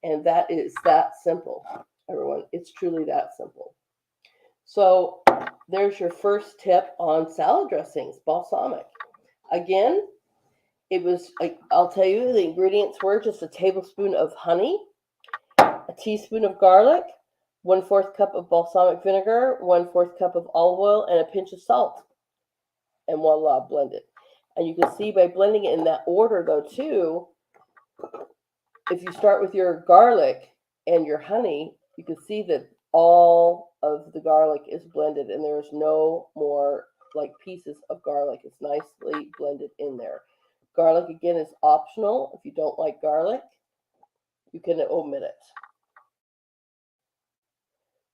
and that is that simple, everyone. It's truly that simple. So there's your first tip on salad dressings, balsamic. Again, I'll tell you, the ingredients were just a tablespoon of honey, a teaspoon of garlic, 1/4 cup of balsamic vinegar, 1/4 cup of olive oil, and a pinch of salt. And voila, blend it. And you can see by blending it in that order, though, too, if you start with your garlic and your honey, you can see that all of the garlic is blended and there's no more like pieces of garlic. It's nicely blended in there. Garlic, again, is optional. If you don't like garlic, you can omit it.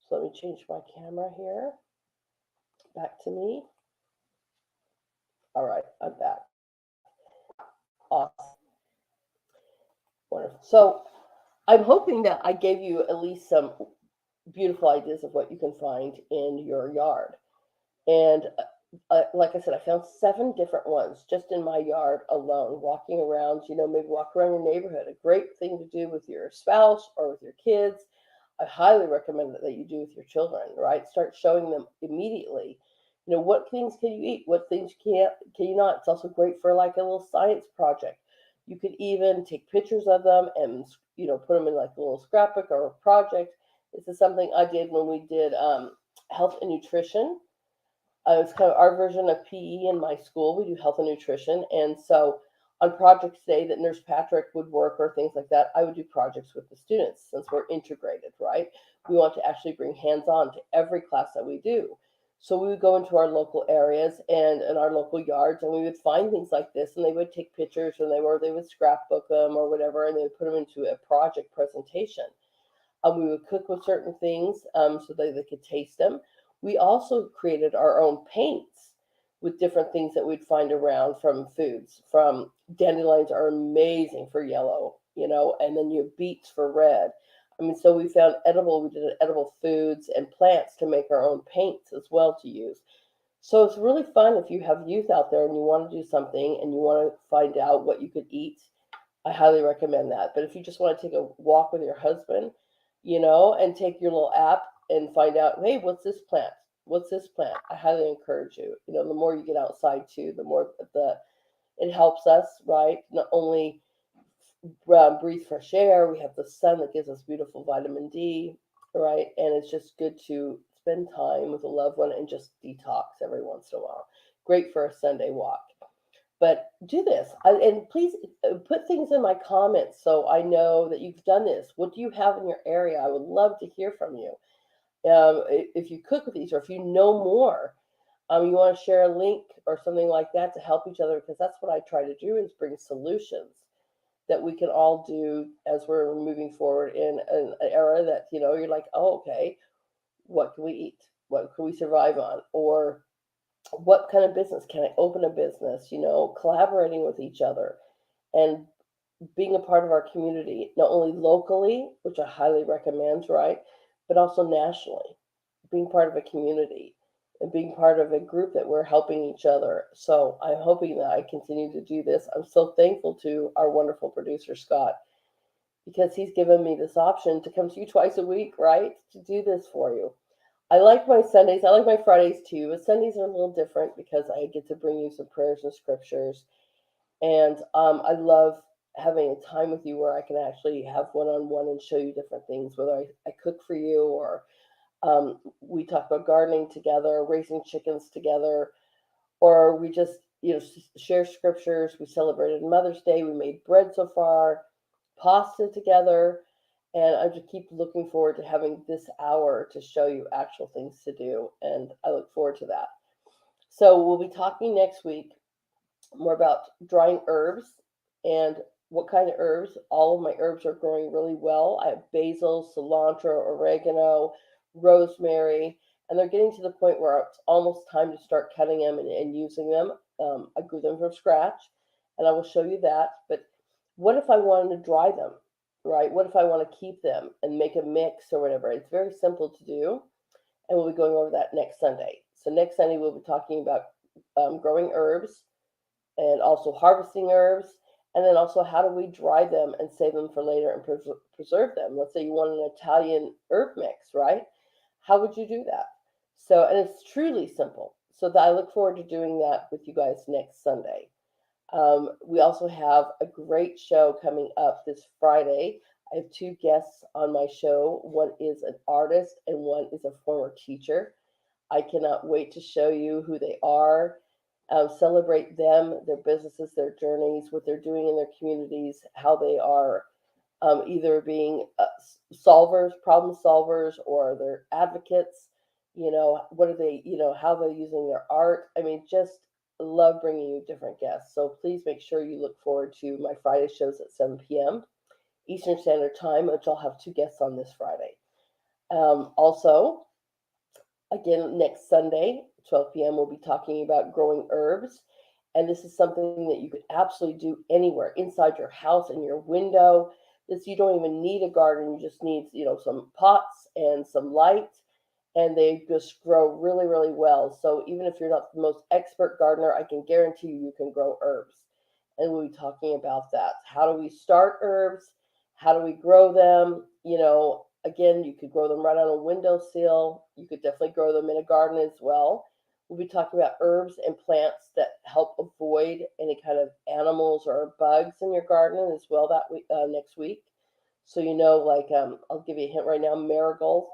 So let me change my camera here. Back to me. All right, I'm back. Awesome. Wonderful. So I'm hoping that I gave you at least some beautiful ideas of what you can find in your yard. And like I said, I found 7 different ones just in my yard alone, walking around, maybe walk around your neighborhood. A great thing to do with your spouse or with your kids. I highly recommend that you do with your children, right? Start showing them immediately, what things can you eat? What things can you not? It's also great for like a little science project. You could even take pictures of them and, put them in like a little scrapbook or a project. This is something I did when we did health and nutrition. It's kind of our version of PE in my school. We do health and nutrition. And so on projects day that Nurse Patrick would work or things like that, I would do projects with the students since we're integrated, right? We want to actually bring hands-on to every class that we do. So we would go into our local areas and in our local yards, and we would find things like this, and they would take pictures, and they would scrapbook them or whatever, and they would put them into a project presentation. We would cook with certain things so that they could taste them. We also created our own paints with different things that we'd find around from foods. From dandelions are amazing for yellow, and then you have beets for red. So we found we did edible foods and plants to make our own paints as well to use. So it's really fun if you have youth out there and you want to do something and you want to find out what you could eat. I highly recommend that. But if you just want to take a walk with your husband, and take your little app and find out, hey, what's this plant? What's this plant? I highly encourage you. The more you get outside too, the more it helps us, right? Not only breathe fresh air, we have the sun that gives us beautiful vitamin D, right? And it's just good to spend time with a loved one and just detox every once in a while. Great for a Sunday walk. But do this, and please put things in my comments so I know that you've done this. What do you have in your area? I would love to hear from you. If you cook with these, or if you know more, you want to share a link or something like that to help each other, because that's what I try to do, is bring solutions that we can all do as we're moving forward in an era that, you're like, oh, okay, what can we eat? What can we survive on? Or what kind of business can I open a business, collaborating with each other and being a part of our community, not only locally, which I highly recommend, right, but also nationally, being part of a community and being part of a group that we're helping each other. So I'm hoping that I continue to do this. I'm so thankful to our wonderful producer, Scott, because he's given me this option to come to you twice a week, right, to do this for you. I like my Sundays. I like my Fridays too, but Sundays are a little different because I get to bring you some prayers and scriptures. And I love having a time with you where I can actually have one-on-one and show you different things, whether I cook for you or we talk about gardening together, raising chickens together, or we just, share scriptures. We celebrated Mother's Day. We made bread so far, pasta together. And I just keep looking forward to having this hour to show you actual things to do. And I look forward to that. So we'll be talking next week more about drying herbs and what kind of herbs. All of my herbs are growing really well. I have basil, cilantro, oregano, rosemary, and they're getting to the point where it's almost time to start cutting them and using them. I grew them from scratch, and I will show you that. But what if I wanted to dry them? Right? What if I want to keep them and make a mix or whatever? It's very simple to do, and we'll be going over that next Sunday. So next Sunday, we'll be talking about growing herbs and also harvesting herbs, and then also how do we dry them and save them for later and preserve them. Let's say you want an Italian herb mix, right? How would you do that? So, and it's truly simple. So that I look forward to doing that with you guys next Sunday. We also have a great show coming up this Friday. I have 2 guests on my show. One is an artist and one is a former teacher. I cannot wait to show you who they are, celebrate them, their businesses, their journeys, what they're doing in their communities, how they are either being problem solvers, or they're advocates. What are they, how they're using their art. Just love bringing you different guests. So please make sure you look forward to my Friday shows at 7 p.m. Eastern Standard Time, which I'll have 2 guests on this Friday. Also, again, next Sunday, 12 p.m., we'll be talking about growing herbs. And this is something that you could absolutely do anywhere, inside your house, in your window. This, you don't even need a garden. You just need, some pots and some light, and they just grow really, really well. So even if you're not the most expert gardener, I can guarantee you can grow herbs. And we'll be talking about that. How do we start herbs? How do we grow them? Again, you could grow them right on a windowsill. You could definitely grow them in a garden as well. We'll be talking about herbs and plants that help avoid any kind of animals or bugs in your garden as well that week, next week. So I'll give you a hint right now. Marigolds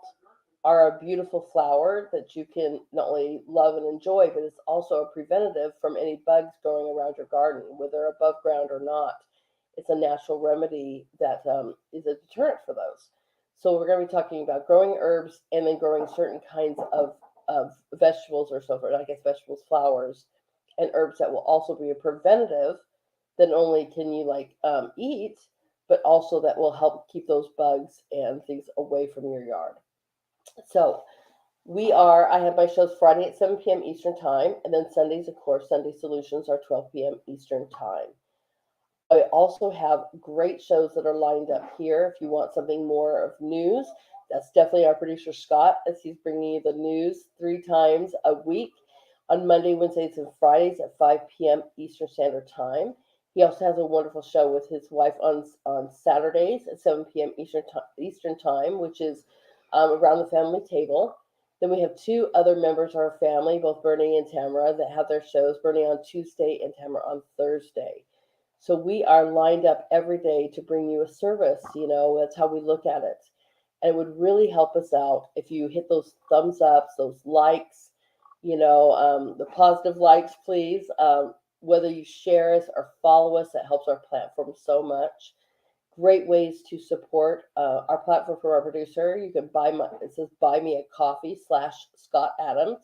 are a beautiful flower that you can not only love and enjoy, but it's also a preventative from any bugs growing around your garden, whether above ground or not. It's a natural remedy that is a deterrent for those. So we're going to be talking about growing herbs and then growing certain kinds of vegetables or so forth. I guess vegetables, flowers, and herbs that will also be a preventative. That not only can you eat, but also that will help keep those bugs and things away from your yard. So I have my shows Friday at 7 p.m. Eastern Time, and then Sundays, of course, Sunday Solutions are 12 p.m. Eastern Time. I also have great shows that are lined up here. If you want something more of news, that's definitely our producer Scott, as he's bringing you the news 3 times a week on Monday, Wednesdays, and Fridays at 5 p.m. Eastern Standard Time. He also has a wonderful show with his wife on Saturdays at 7 p.m. Eastern Time, which is Around the Family Table. Then we have 2 other members of our family, both Bernie and Tamara, that have their shows, Bernie on Tuesday and Tamara on Thursday. So we are lined up every day to bring you a service. That's how we look at it. And it would really help us out if you hit those thumbs ups, those likes, the positive likes, please. Whether you share us or follow us, that helps our platform so much. Great ways to support our platform from our producer. You can it says buy me a coffee /Scott Adams.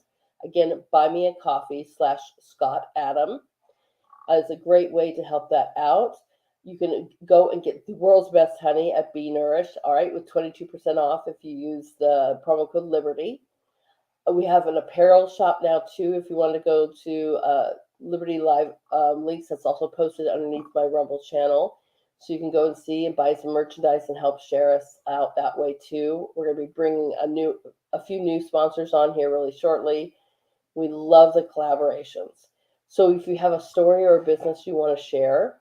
Again, buy me a coffee /Scott Adams. It's a great way to help that out. You can go and get the world's best honey at Be Nourished, all right, with 22% off if you use the promo code Liberty. We have an apparel shop now, too, if you want to go to Liberty Live links. That's also posted underneath my Rumble channel. So you can go and see and buy some merchandise and help share us out that way, too. We're going to be bringing a few new sponsors on here really shortly. We love the collaborations. So if you have a story or a business you want to share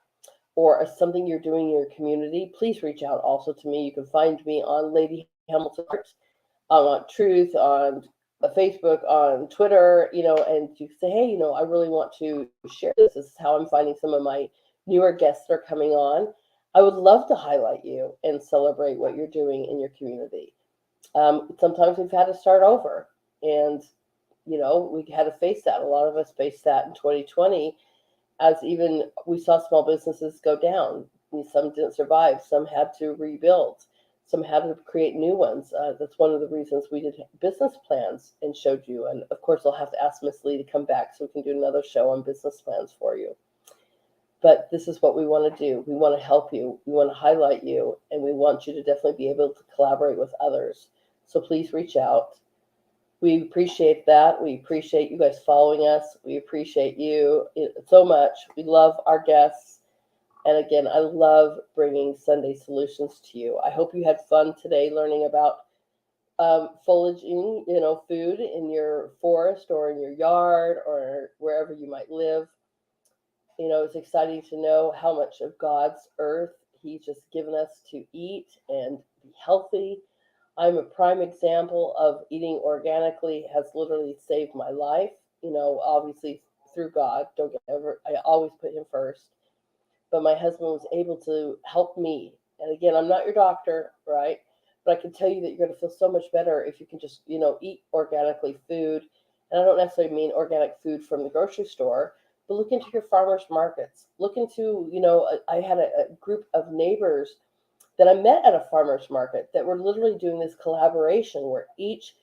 or something you're doing in your community, please reach out also to me. You can find me on Lady Hamilton Art, on Truth, on Facebook, on Twitter, and you say, hey, I really want to share this. This is how I'm finding some of my newer guests that are coming on. I would love to highlight you and celebrate what you're doing in your community. Sometimes we've had to start over, and we had to face that. A lot of us faced that in 2020, as even we saw small businesses go down. Some didn't survive. Some had to rebuild. Some had to create new ones. That's one of the reasons we did business plans and showed you. And of course, I'll have to ask Miss Lee to come back so we can do another show on business plans for you. But this is what we want to do. We want to help you. We want to highlight you. And we want you to definitely be able to collaborate with others. So please reach out. We appreciate that. We appreciate you guys following us. We appreciate you so much. We love our guests. And again, I love bringing Sunday Solutions to you. I hope you had fun today learning about foraging, food in your forest or in your yard or wherever you might live. It's exciting to know how much of God's earth He's just given us to eat and be healthy. I'm a prime example of eating organically has literally saved my life. Obviously through God. I always put Him first. But my husband was able to help me. And again, I'm not your doctor, right? But I can tell you that you're going to feel so much better if you can just, eat organically food. And I don't necessarily mean organic food from the grocery store, but look into your farmers markets. Look into, I had a group of neighbors that I met at a farmer's market that were literally doing this collaboration where each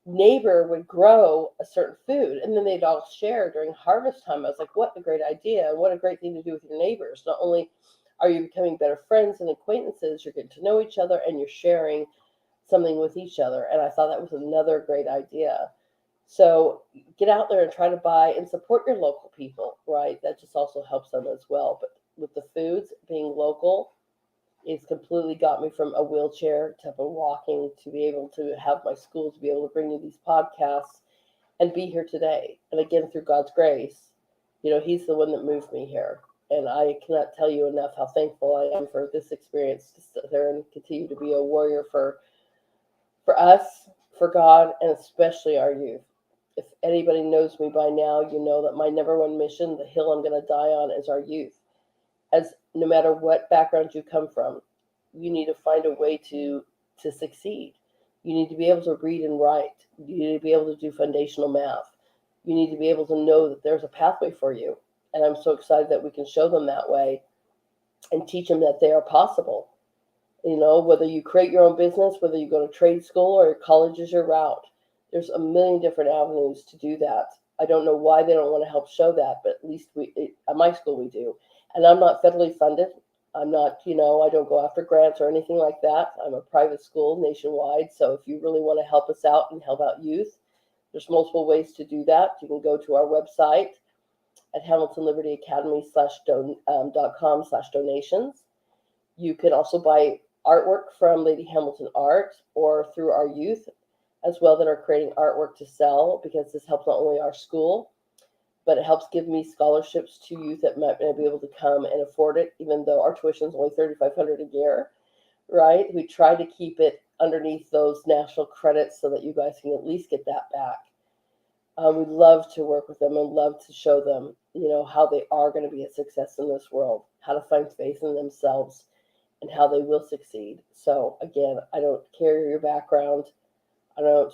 neighbor would grow a certain food and then they'd all share during harvest time. I was like, what a great idea and what a great thing to do with your neighbors. Not only are you becoming better friends and acquaintances, you're getting to know each other and you're sharing something with each other. And I thought that was another great idea. So get out there and try to buy and support your local people, right? That just also helps them as well. But with the foods being local, It's completely got me from a wheelchair to walking to be able to have my school, to be able to bring you these podcasts and be here today. And again, through God's grace, He's the one that moved me here. And I cannot tell you enough how thankful I am for this experience to sit there and continue to be a warrior for us, for God, and especially our youth. If anybody knows me by now, you know that my number one mission, the hill I'm going to die on, is our youth. As no matter what background you come from, you need to find a way to succeed. You need to be able to read and write. You need to be able to do foundational math. You need to be able to know that there's a pathway for you. And I'm so excited that we can show them that way and teach them that they are possible. Whether you create your own business, whether you go to trade school or college is your route, there's a million different avenues to do that. I don't know why they don't want to help show that, but at least at my school we do. And I'm not federally funded. I'm not, I don't go after grants or anything like that. I'm a private school nationwide. So if you really want to help us out and help out youth, there's multiple ways to do that. You can go to our website at HamiltonLibertyAcademy.com/donations. You can also buy artwork from Lady Hamilton Art or through our youth as well that are creating artwork to sell, because this helps not only our school, but it helps give me scholarships to youth that might not be able to come and afford it, even though our tuition is only $3,500 a year, right? We try to keep it underneath those national credits so that you guys can at least get that back. We'd love to work with them and love to show them, how they are going to be a success in this world, how to find faith in themselves, and how they will succeed. So again, I don't care your background. I don't,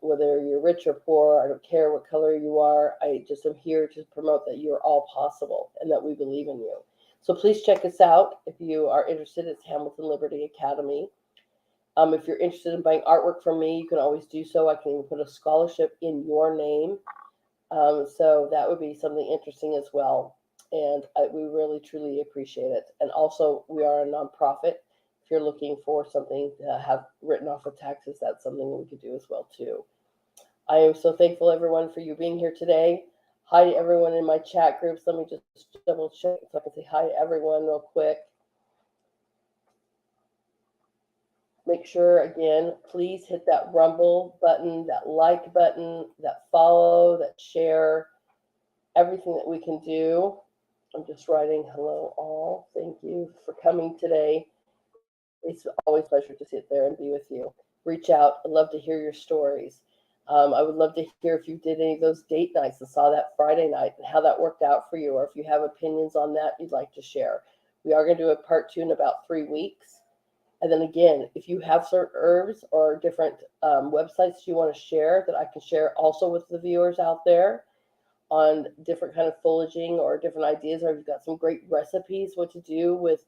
whether you're rich or poor. I don't care what color you are. I just am here to promote that you're all possible and that we believe in you. So please check us out if you are interested. It's Hamilton Liberty Academy. If you're interested in buying artwork from me, you can always do so. I can even put a scholarship in your name. So that would be something interesting as well. And we really, truly appreciate it. And also, we are a nonprofit. If you're looking for something to have written off of taxes, that's something we could do as well, too. I am so thankful, everyone, for you being here today. Hi to everyone in my chat groups. Let me just double check so I can say hi to everyone real quick. Make sure, again, please hit that rumble button, that like button, that follow, that share, everything that we can do. I'm just writing hello all. Thank you for coming today. It's always a pleasure to sit there and be with you. Reach out. I'd love to hear your stories. I would love to hear if you did any of those date nights and saw that Friday night and how that worked out for you, or if you have opinions on that you'd like to share. We are going to do a part 2 in about 3 weeks. And then again, if you have certain herbs or different websites you want to share that I can share also with the viewers out there on different kind of foraging or different ideas, or if you've got some great recipes, what to do with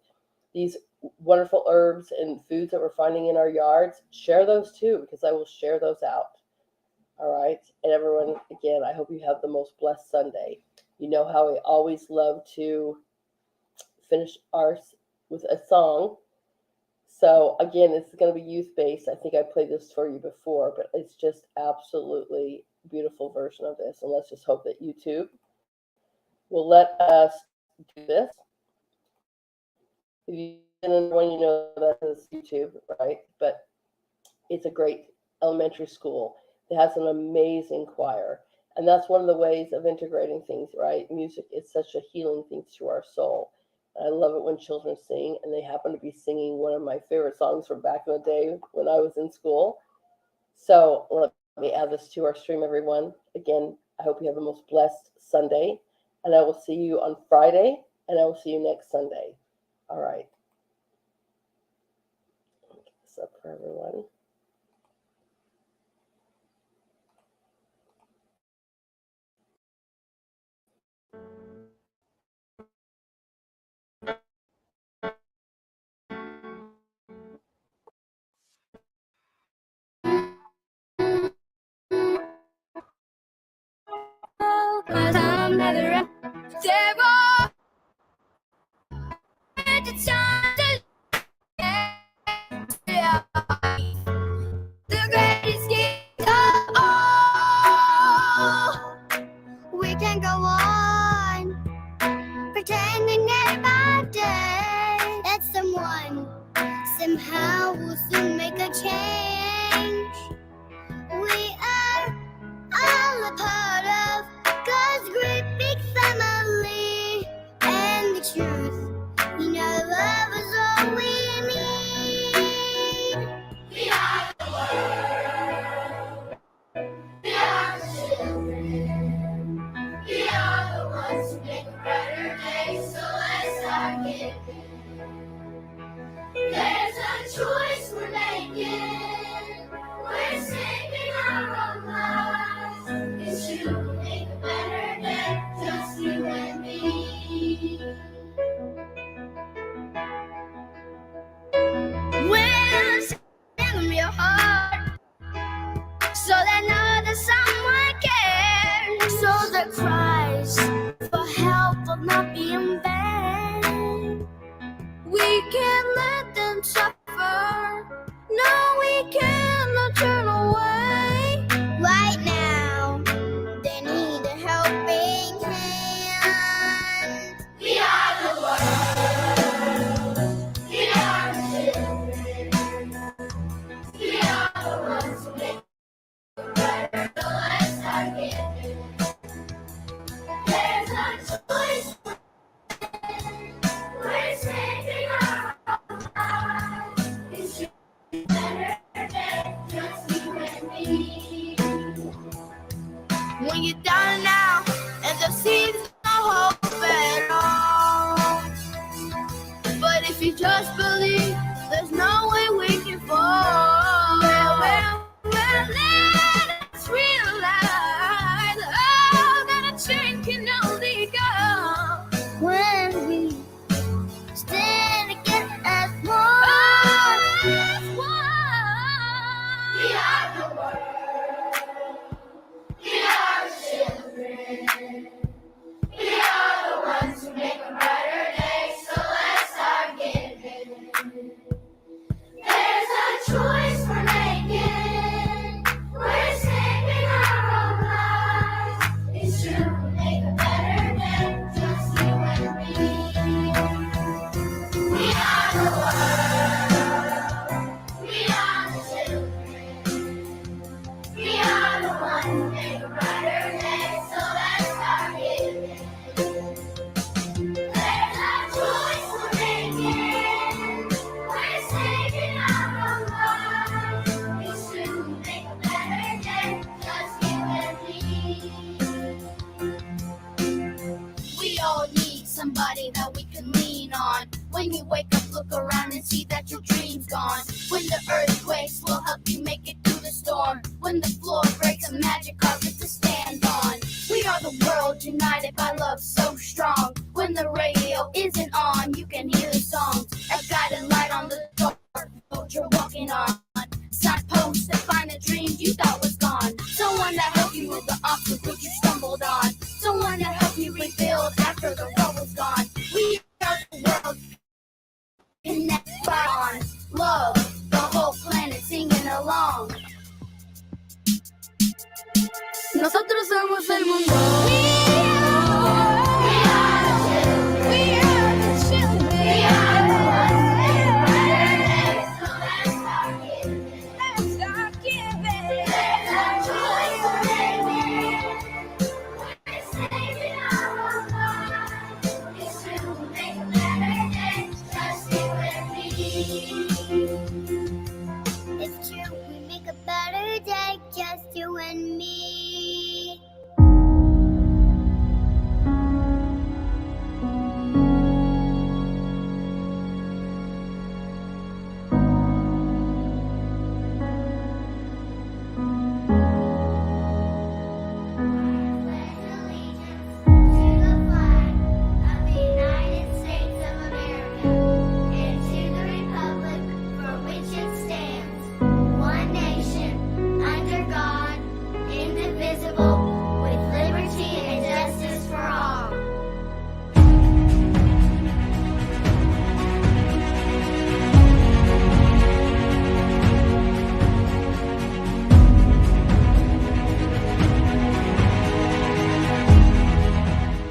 these wonderful herbs and foods that we're finding in our yards, share those too, because I will share those out. All right. And everyone, again, I hope you have the most blessed Sunday. You know how I always love to finish ours with a song. So again, this is going to be youth-based. I think I played this for you before, but it's just absolutely beautiful version of this. And let's just hope that YouTube will let us do this. If you didn't know, you know that is YouTube, right? But it's a great elementary school that has an amazing choir. And that's one of the ways of integrating things, right? Music is such a healing thing to our soul. I love it when children sing, and they happen to be singing one of my favorite songs from back in the day when I was in school. So let me add this to our stream, everyone. Again, I hope you have the most blessed Sunday, and I will see you on Friday, and I will see you next Sunday. All right. Let me get this up for everyone. The greatest gift of all. We can go on pretending day by day that someone so they know that someone cares. So their cries for help will not be in vain. We can't let them suffer. No, we cannot turn away. Right now, they need a helping hand. We are the world. We are the children. We are the ones who make it better. So let's start giving. There's a choice. We're saving our own lives. It's just better than just you and me. When you're down now and there seems no hope at all, but if you just believe, there's no way we can fall. Well, let us realize, oh, that a change can only come when we stand together as one. We are the world. We are the children. We are the ones who make a brighter day. So let's start giving. There's a choice we're making. We're saving our own lives. It's true, we'll make a better day. Just you and me. We are the world. We are the children. We are the ones who make a brighter day. So let's start giving. There's a choice we're making. We're saving our own lives. It's true, we'll make a better day. Just you and me. We all need somebody that we can lean on. When you wake up, look around and see that your dream's gone. When the earthquakes will help you make it through the storm. When the floor breaks, a magic carpet to stand on. We are the world united by love so strong. When the radio isn't on, you can hear the songs. A guiding light on the dark road you're walking on. Signposts to find a dream you thought was gone. Someone that helped you with the obstacles you stumbled on. Someone that helped you rebuild after the road was gone. We are the world. Connect on love, the whole planet singing along. Nosotros somos el mundo.